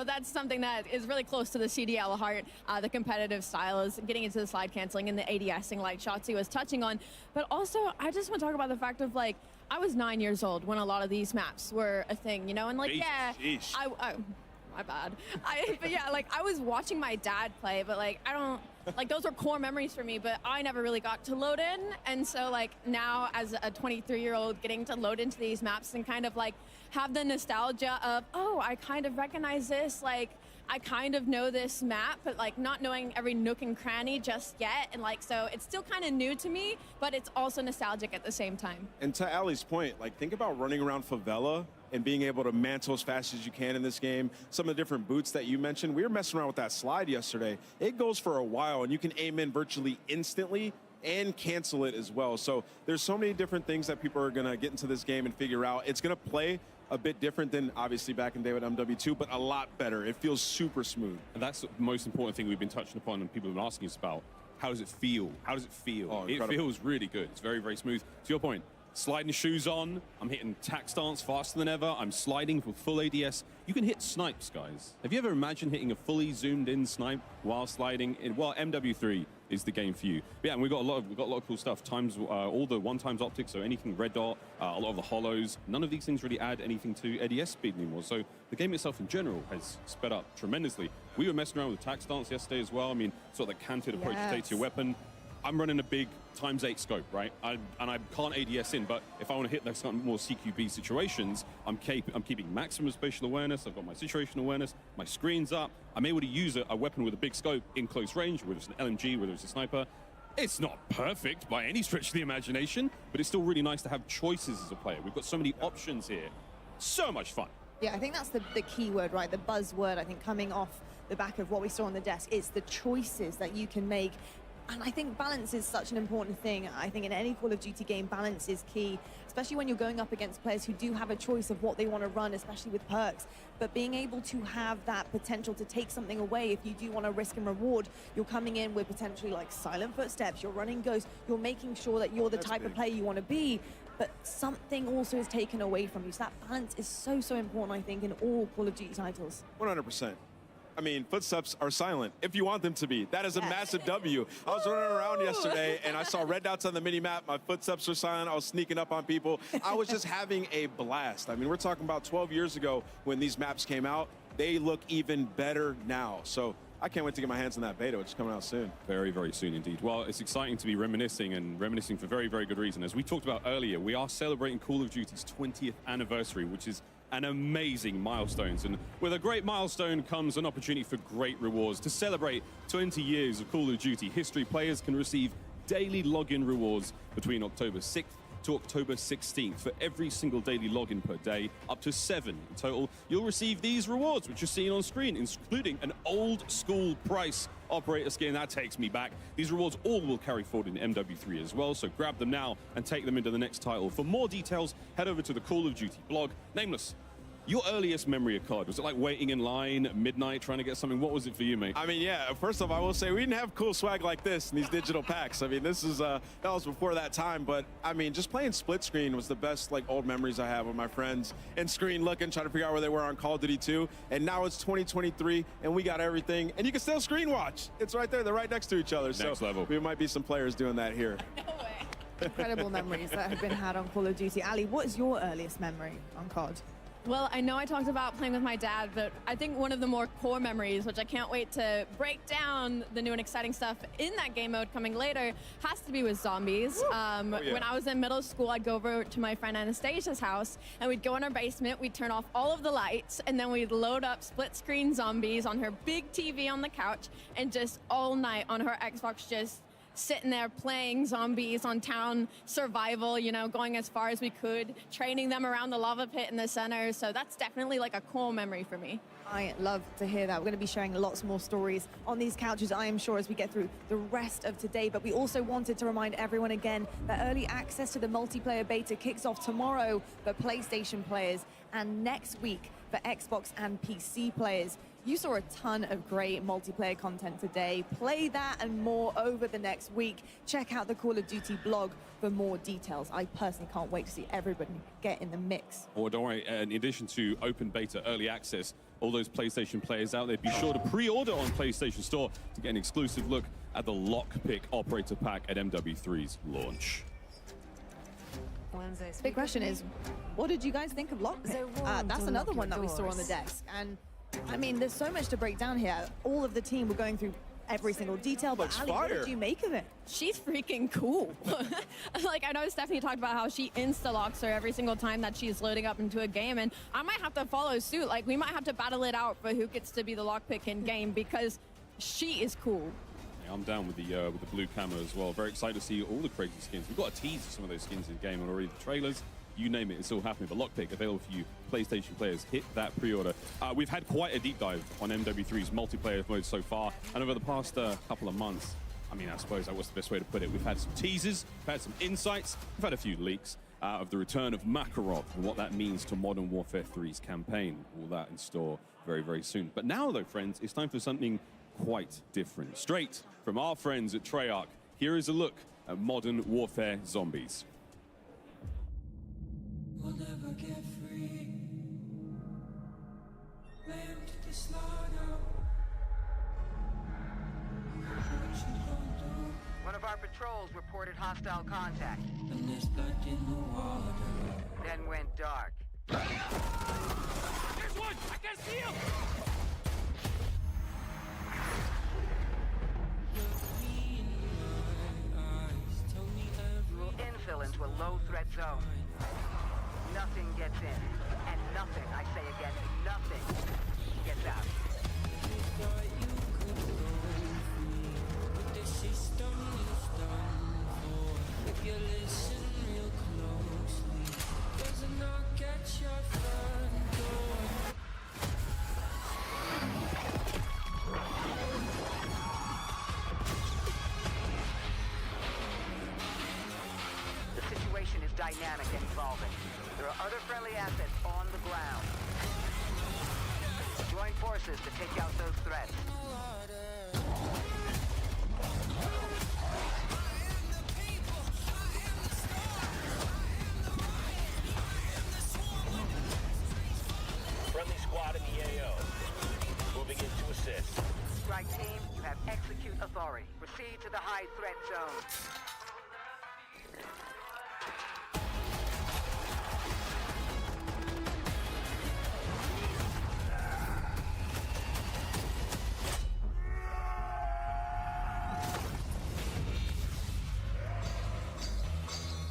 that's something that is really close to the CDL heart. The competitive style is getting into the slide canceling and the ADSing, like Shotzi was touching on. But also, I just want to talk about the fact of like, I was 9 years old when a lot of these maps were a thing, and like, Sheesh. my bad. But yeah, like I was watching my dad play, but like I don't like those are core memories for me, but I never really got to load in. And so like now as a 23-year-old getting to load into these maps and kind of like have the nostalgia of, oh, I kind of recognize this, like I kind of know this map, but like not knowing every nook and cranny just yet. And like, so it's still kind of new to me, but it's also nostalgic at the same time. And to Ali's point, like think about running around favela and being able to mantle as fast as you can in this game. Some of the different boots that you mentioned, we were messing around with that slide yesterday. It goes for a while and you can aim in virtually instantly and cancel it as well. So there's so many different things that people are gonna get into this game and figure out. It's gonna play a bit different than obviously back in day with MW2, but a lot better. It feels super smooth. And that's the most important thing we've been touching upon and people have been asking us about. How does it feel? How does it feel? Oh, it feels really good. It's very, very smooth. To your point, sliding shoes on, I'm hitting tack stance faster than ever, I'm sliding for full ADS. You can hit snipes, guys. Have you ever imagined hitting a fully zoomed in snipe while sliding? Well, MW3 is the game for you. But yeah, and we've got a lot of cool stuff. All the one-times optics, so anything red dot, a lot of the hollows. None of these things really add anything to ADS speed anymore. So the game itself in general has sped up tremendously. We were messing around with tack stance yesterday as well. I mean, sort of the canted approach to take to your weapon. I'm running a big ×8 scope, right? And I can't ADS in, but if I want to hit those more CQB situations, I'm keeping maximum spatial awareness. I've got my situational awareness, my screen's up. I'm able to use a weapon with a big scope in close range, whether it's an LMG, whether it's a sniper. It's not perfect by any stretch of the imagination, but it's still really nice to have choices as a player. We've got so many options here. So much fun. Yeah, I think that's the key word, right? The buzzword, I think, coming off the back of what we saw on the desk. It's the choices that you can make. And I think balance is such an important thing. I think in any Call of Duty game, balance is key, especially when you're going up against players who do have a choice of what they want to run, especially with perks. But being able to have that potential to take something away, if you do want to risk and reward, you're coming in with potentially like silent footsteps, you're running ghosts, you're making sure that you're the type of player you want to be, but something also is taken away from you. So that balance is so, so important, I think, in all Call of Duty titles. 100%. I mean, footsteps are silent if you want them to be. That is a massive W. I was running around yesterday and I saw red dots on the mini-map. My footsteps were silent. I was sneaking up on people. I was just having a blast. I mean, we're talking about 12 years ago when these maps came out. They look even better now. So I can't wait to get my hands on that beta, which is coming out soon. Very, very soon indeed. Well, it's exciting to be reminiscing for very, very good reason. As we talked about earlier, we are celebrating Call of Duty's 20th anniversary, which is an amazing milestone. And with a great milestone comes an opportunity for great rewards. To celebrate 20 years of Call of Duty history, players can receive daily login rewards between October 6th to October 16th for every single daily login per day, up to 7 in total. You'll receive these rewards, which you're seeing on screen, including an old school price operator skin. That takes me back. These rewards all will carry forward in MW3 as well, so grab them now and take them into the next title. For more details, head over to the Call of Duty blog. Nameless, your earliest memory of COD, was it like waiting in line at midnight trying to get something? What was it for you, mate? I mean, yeah, first off, I will say we didn't have cool swag like this in these digital packs. I mean, this is that was before that time, but I mean, just playing split screen was the best like old memories I have with my friends and screen looking, trying to figure out where they were on Call of Duty 2. And now it's 2023 and we got everything, and you can still screen watch. It's right there, they're right next to each other. Next level. We might be some players doing that here. No way. Incredible memories that have been had on Call of Duty. Ali, what is your earliest memory on COD? Well, I know I talked about playing with my dad, but I think one of the more core memories, which I can't wait to break down the new and exciting stuff in that game mode coming later, has to be with zombies. When I was in middle school, I'd go over to my friend Anastasia's house, and we'd go in our basement, we'd turn off all of the lights, and then we'd load up split-screen zombies on her big TV on the couch, and just all night on her Xbox just sitting there playing zombies on town survival, you know, going as far as we could, training them around the lava pit in the center. So that's definitely like a core memory for me. I love to hear that. We're going to be sharing lots more stories on these couches, I am sure, as we get through the rest of today. But we also wanted to remind everyone again that early access to the multiplayer beta kicks off tomorrow for PlayStation players. And next week, for Xbox and PC players. You saw a ton of great multiplayer content today. Play that and more over the next week. Check out the Call of Duty blog for more details. I personally can't wait to see everybody get in the mix. Or don't worry, in addition to open beta early access, all those PlayStation players out there, be sure to pre-order on PlayStation Store to get an exclusive look at the Lockpick Operator Pack at MW3's launch. Big question is, what did you guys think of Lockpick? That's another one that we saw on the desk. And I mean, there's so much to break down here. All of the team were going through every single detail, but Ali, what did you make of it? She's freaking cool. Like, I know Stephanie talked about how she insta-locks her every single time that she's loading up into a game, and I might have to follow suit. Like, we might have to battle it out for who gets to be the lockpick in game, because she is cool. Yeah, I'm down with the blue camo as well. Very excited to see all the crazy skins. We've got a tease of some of those skins in the game, and already the trailers, you name it, it's all happening. But Lockpick available for you PlayStation players. Hit that pre-order. We've had quite a deep dive on MW3's multiplayer mode so far, and over the past couple of months, I mean, I suppose that was the best way to put it. We've had some teasers, we've had some insights, we've had a few leaks of the return of Makarov and what that means to Modern Warfare 3's campaign. All that in store very, very soon. But now, though, friends, it's time for something quite different. Straight from our friends at Treyarch, here is a look at Modern Warfare Zombies. We'll never get free. Lamb to the slaughter. One of our patrols reported hostile contact. And there's blood in the water. Then went dark. There's one! I can see him! We'll infill into a low-threat zone. Nothing gets in. And nothing, I say again, nothing gets out. If you listen real closely, does it not get your front door? The situation is dynamic and evolving. There are other friendly assets on the ground. Join forces to take out those threats. Friendly squad in the AO. Moving in to assist. Strike team, you have execute authority. Proceed to the high threat zone.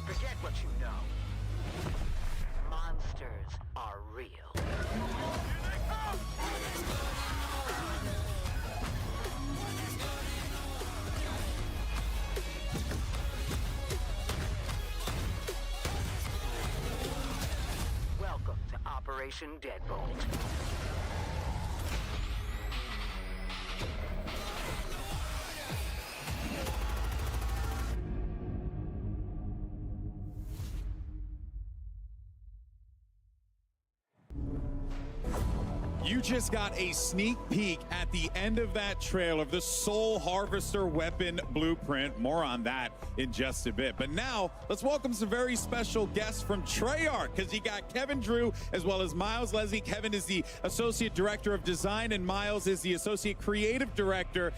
Forget what you know. Monsters are real. Welcome to Operation Deadbolt. You just got a sneak peek at the end of that trailer of the Soul Harvester weapon blueprint. More on that in just a bit. But now, let's welcome some very special guests from Treyarch, because you got Kevin Drew as well as Miles Leslie. Kevin is the Associate Director of Design, and Miles is the Associate Creative Director.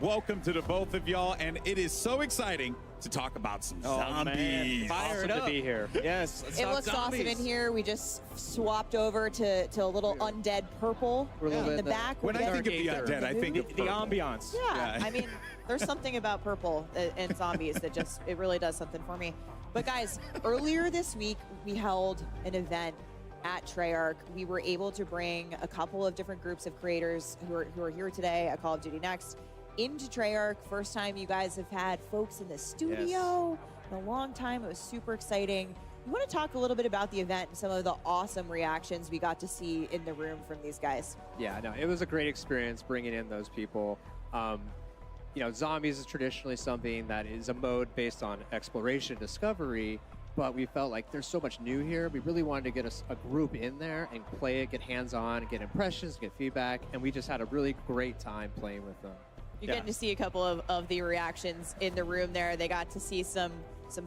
Welcome to the both of y'all, and it is so exciting to talk about some zombies. Awesome to be here. Yes. It looks awesome in here. We just swapped over to a little undead purple in the back. When I think of the undead, I think of the ambiance. Yeah, I mean, there's something about purple and zombies that just, it really does something for me. But guys, earlier this week, we held an event at Treyarch. We were able to bring a couple of different groups of creators who are here today at Call of Duty Next into Treyarch. First time you guys have had folks in the studio in a long time. It was super exciting. We want to talk a little bit about the event and some of the awesome reactions we got to see in the room from these guys. Yeah, no, it was a great experience bringing in those people. You know, zombies is traditionally something that is a mode based on exploration, discovery, but we felt like there's so much new here. We really wanted to get a group in there and play it, get hands-on, get impressions, get feedback, and we just had a really great time playing with them. You're getting to see a couple of the reactions in the room there. They got to see some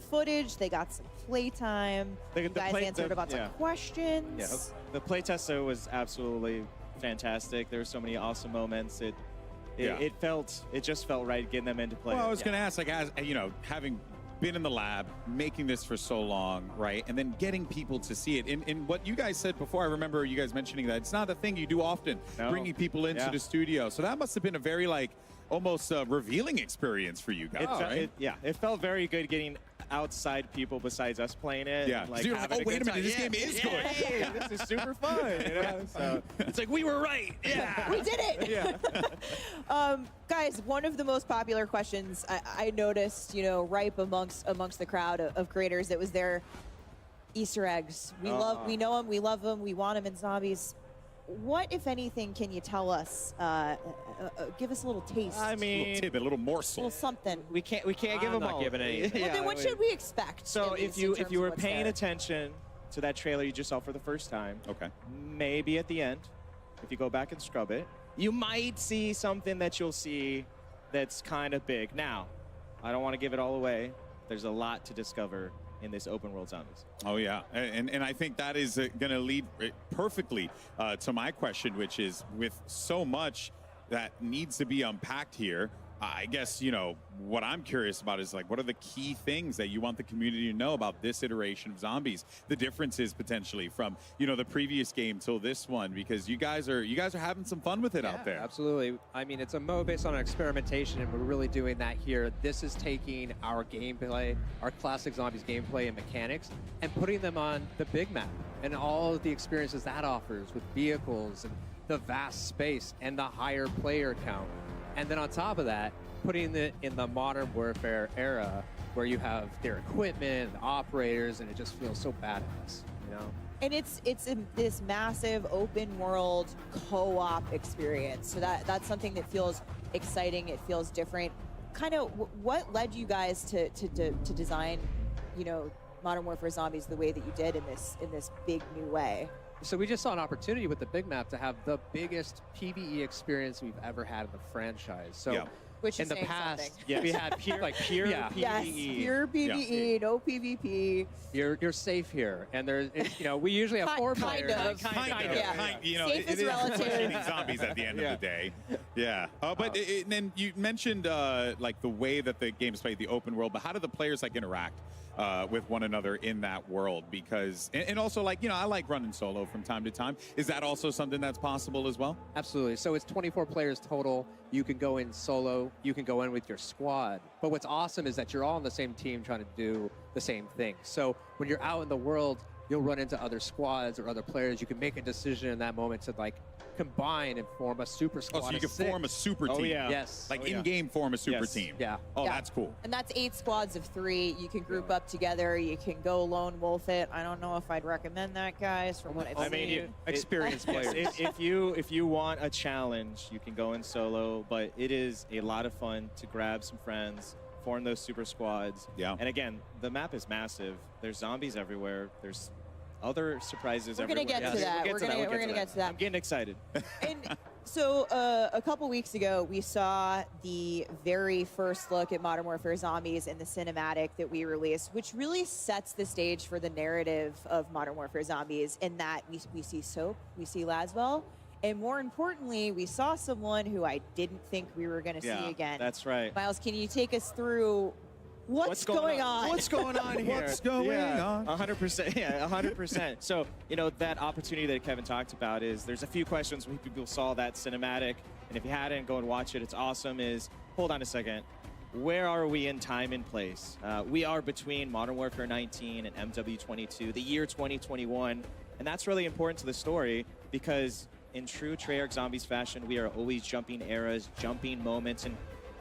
footage. They got some playtime. You guys answered about some questions. Yeah, the playtest though was absolutely fantastic. There were so many awesome moments. It just felt right getting them into play. Well, I was going to ask, like, as you know, having been in the lab, making this for so long, right, and then getting people to see it. In what you guys said before, I remember you guys mentioning that it's not a thing you do often, bringing people into the studio. So that must have been a very, like, almost revealing experience for you guys, right? It felt very good getting outside people besides us playing it. Yeah, like, so you're like, oh, wait a minute, this game is good. Hey, this is super fun. You know? So it's like, we were right. Yeah. We did it. Guys, one of the most popular questions I noticed, you know, ripe amongst the crowd of creators that was there, Easter eggs. We know them, we love them, we want them in Zombies. What, if anything, can you tell us? Give us a little taste. I mean, a little tidbit, a little morsel. A little something. We can't give them all. Giving anything. Well, then what should we expect? So if you were paying attention to that trailer you just saw for the first time, maybe at the end, if you go back and scrub it, you might see something that you'll see that's kind of big. Now, I don't want to give it all away. There's a lot to discover in this open world Zombies. Oh yeah, and I think that is going to lead perfectly to my question, which is, with so much that needs to be unpacked here, I guess, you know, what I'm curious about is, like, what are the key things that you want the community to know about this iteration of Zombies? The differences potentially from, you know, the previous game till this one, because you guys are having some fun with it out there. Absolutely. I mean, it's a mode based on experimentation, and we're really doing that here. This is taking our gameplay, our classic Zombies gameplay and mechanics, and putting them on the big map and all of the experiences that offers with vehicles and the vast space and the higher player count. And then on top of that, putting it in the modern warfare era where you have their equipment, the operators, and it just feels so badass, you know? And it's this massive open world co-op experience. So that's something that feels exciting. It feels different. Kind of what led you guys to design, you know, Modern Warfare Zombies the way that you did in this big new way? So we just saw an opportunity with the big map to have the biggest PvE experience we've ever had in the franchise. So Which in the saying past, something. we had pure PvE. Yes, pure PvE, no PvP. You're safe here, and there's, you know, we usually have four players. Kind of. You know, Safe it is is relative. hitting zombies at the end of the day. Yeah. But then you mentioned like the way that the game is played, the open world. But how do the players like interact with one another in that world? Because and also, like, you know, I like running solo from time to time. Is that also something that's possible as well? Absolutely. So it's 24 players total. You can go in solo. You can go in with your squad. But what's awesome is that you're all on the same team trying to do the same thing. So when you're out in the world, you'll run into other squads or other players. You can make a decision in that moment to, like, combine and form a super squad. Oh, so you can form a super team. Oh, yeah. Yes. Like in-game form a super team. Yeah. Oh, that's cool. And that's 8 squads of 3. You can group up together. You can go lone wolf it. I don't know if I'd recommend that, guys, from what I've seen. I mean, experienced players. If you want a challenge, you can go in solo, but it is a lot of fun to grab some friends, form those super squads. Yeah. And again, the map is massive. There's zombies everywhere. There's other surprises everywhere. We're going to get to that. We're going to get to that. I'm getting excited. And so a couple weeks ago, we saw the very first look at Modern Warfare Zombies in the cinematic that we released, which really sets the stage for the narrative of Modern Warfare Zombies, in that we see Soap, we see Laswell, and more importantly, we saw someone who I didn't think we were going to see again. That's right. Miles, can you take us through what's going on? What's going on here? What's going on? 100%. Yeah, 100%. So, you know, that opportunity that Kevin talked about is there's a few questions when people saw that cinematic. And if you hadn't, go and watch it. It's awesome. Hold on a second. Where are we in time and place? We are between Modern Warfare 19 and MW22, the year 2021. And that's really important to the story because in true Treyarch Zombies fashion, we are always jumping eras, jumping moments, and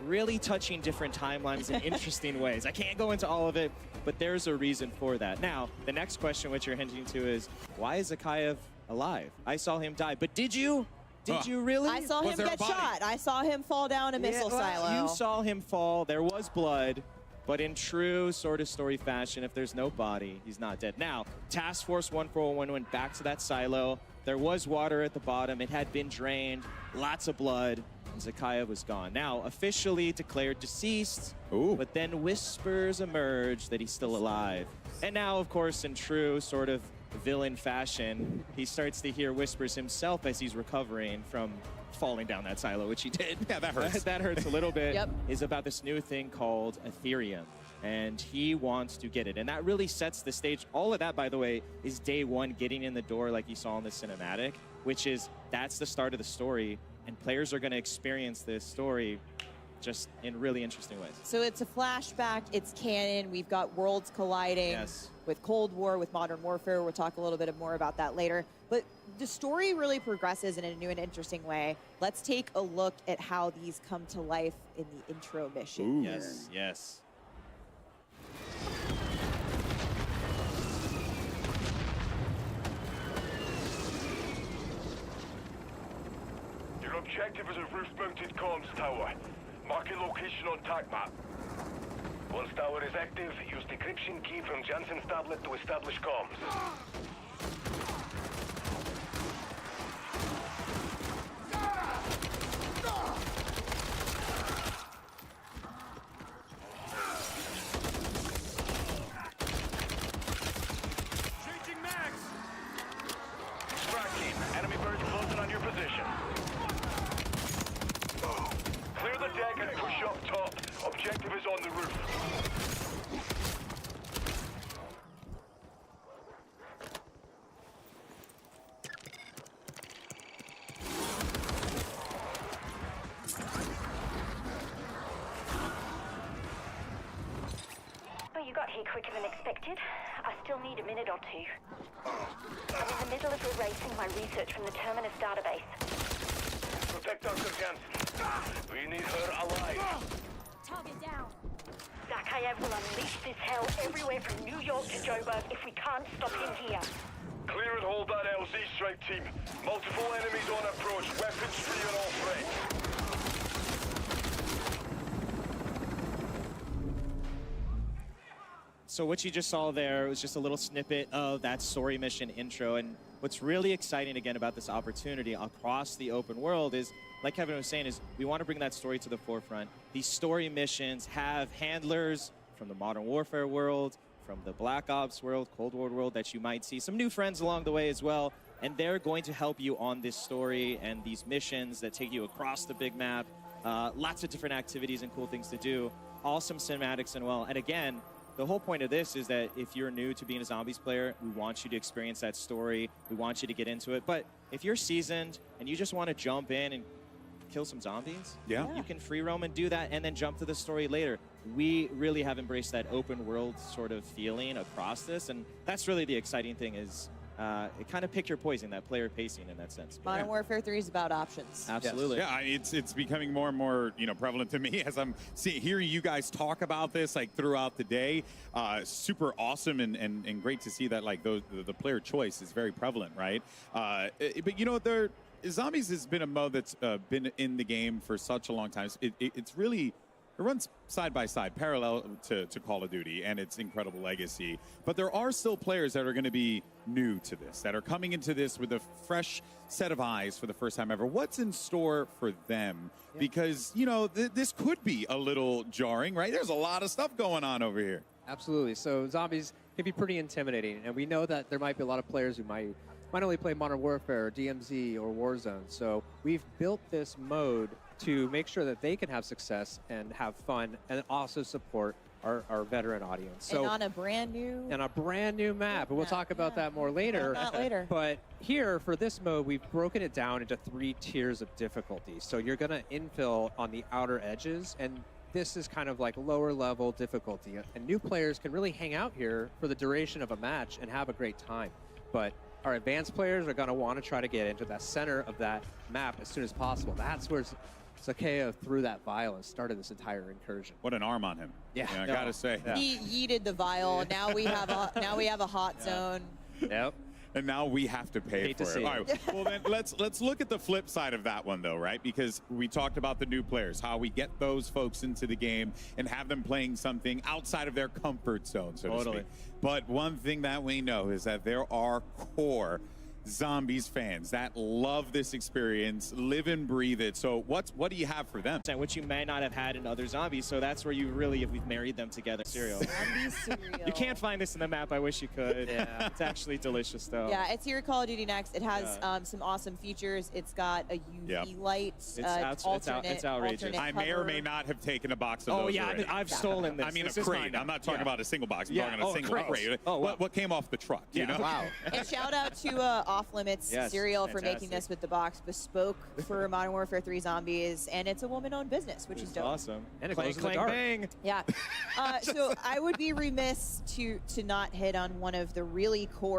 really touching different timelines in interesting ways. I can't go into all of it, but there's a reason for that. Now, the next question which you're hinting to is, why is Zakayev alive? I saw him die, but did you? Did you really? I saw him get shot. I saw him fall down a missile silo. You saw him fall. There was blood. But in true sort of story fashion, if there's no body, he's not dead. Now, Task Force 141 went back to that silo. There was water at the bottom. It had been drained, lots of blood, and Zakaya was gone. Now, officially declared deceased, but then whispers emerged that he's still alive. And now, of course, in true sort of villain fashion, he starts to hear whispers himself as he's recovering from falling down that silo, which he did. Yeah, that hurts. That hurts a little bit. Yep. Is about this new thing called Ethereum, and he wants to get it. And that really sets the stage. All of that, by the way, is day one, getting in the door like you saw in the cinematic, which is, that's the start of the story, and players are going to experience this story just in really interesting ways. So it's a flashback, it's canon, we've got worlds colliding with Cold War, with Modern Warfare. We'll talk a little bit more about that later. But the story really progresses in a new and interesting way. Let's take a look at how these come to life in the intro mission. Yes, yes. Your objective is a roof-mounted comms tower. Marking location on TAC map. Once tower is active, use decryption key from Jansen's tablet to establish comms. Changing max! Strike team, enemy birds closing on your position. Clear the deck and push up top. Objective is on the roof. Oh, you got here quicker than expected. I still need a minute or two. I'm in the middle of erasing my research from the Terminus database. Protect Dr. Jansen. We need her alive. Target down. Zakayev will unleash this hell everywhere from New York to Joburg if we can't stop him here. Clear and hold that LZ strike team. Multiple enemies on approach. Weapons free on all threats. So what you just saw there was just a little snippet of that story mission intro. And what's really exciting again about this opportunity across the open world is, like Kevin was saying, is we want to bring that story to the forefront. These story missions have handlers from the Modern Warfare world, from the Black Ops world, Cold War world that you might see. Some new friends along the way as well. And they're going to help you on this story and these missions that take you across the big map. Lots of different activities and cool things to do. Awesome cinematics and well. And again, the whole point of this is that if you're new to being a Zombies player, we want you to experience that story. We want you to get into it. But if you're seasoned and you just want to jump in and kill some zombies, you can free roam and do that and then jump to the story later. We really have embraced that open world sort of feeling across this. And that's really the exciting thing is it kind of pick your poison, that player pacing in that sense. Modern Warfare 3 is about options. Absolutely. Yeah, it's becoming more and more prevalent to me as I'm hearing you guys talk about this like throughout the day. Super awesome and great to see that like the player choice is very prevalent, right? But Zombies has been a mode that's been in the game for such a long time. It's really. It runs side by side, parallel to Call of Duty and its incredible legacy. But there are still players that are going to be new to this, that are coming into this with a fresh set of eyes for the first time ever. What's in store for them? Yeah. Because, this could be a little jarring, right? There's a lot of stuff going on over here. Absolutely. So Zombies can be pretty intimidating. And we know that there might be a lot of players who might only play Modern Warfare, or DMZ, or Warzone. So we've built this mode to make sure that they can have success and have fun and also support our veteran audience. So, and on a brand new map. And we'll talk about that more later. But here, for this mode, we've broken it down into 3 tiers of difficulty. So you're going to infill on the outer edges, and this is kind of like lower level difficulty. And new players can really hang out here for the duration of a match and have a great time. But our advanced players are going to want to try to get into that center of that map as soon as possible. That's where Zakaya threw that vial and started this entire incursion. What an arm on him! Yeah, I gotta say. He yeeted the vial. Now we have a hot zone. Yep. And now we have to pay for it. All right. Well, then let's look at the flip side of that one, though, right? Because we talked about the new players, how we get those folks into the game and have them playing something outside of their comfort zone, so to speak. But one thing that we know is that there are core Zombies fans that love this experience, live and breathe it. So what do you have for them? Which you may not have had in other Zombies. So that's where we've married them together. Cereal. Zombie cereal. You can't find this in the map. I wish you could. Yeah. It's actually delicious though. Yeah, it's here Call of Duty Next. It has some awesome features. It's got a UV light. It's outrageous. I may or may not have taken a box of those. Oh yeah, I've stolen this. I mean, a crate. I'm not talking about a single box. I'm talking about a single crate. Oh, wow. What came off the truck? You know? Wow. And shout out to Off Limits Cereal for making this with the box bespoke for Modern Warfare 3 Zombies, and it's a woman-owned business, which is dope. Awesome. And it glows in the dark. Bang. Yeah. So I would be remiss to not hit on one of the really core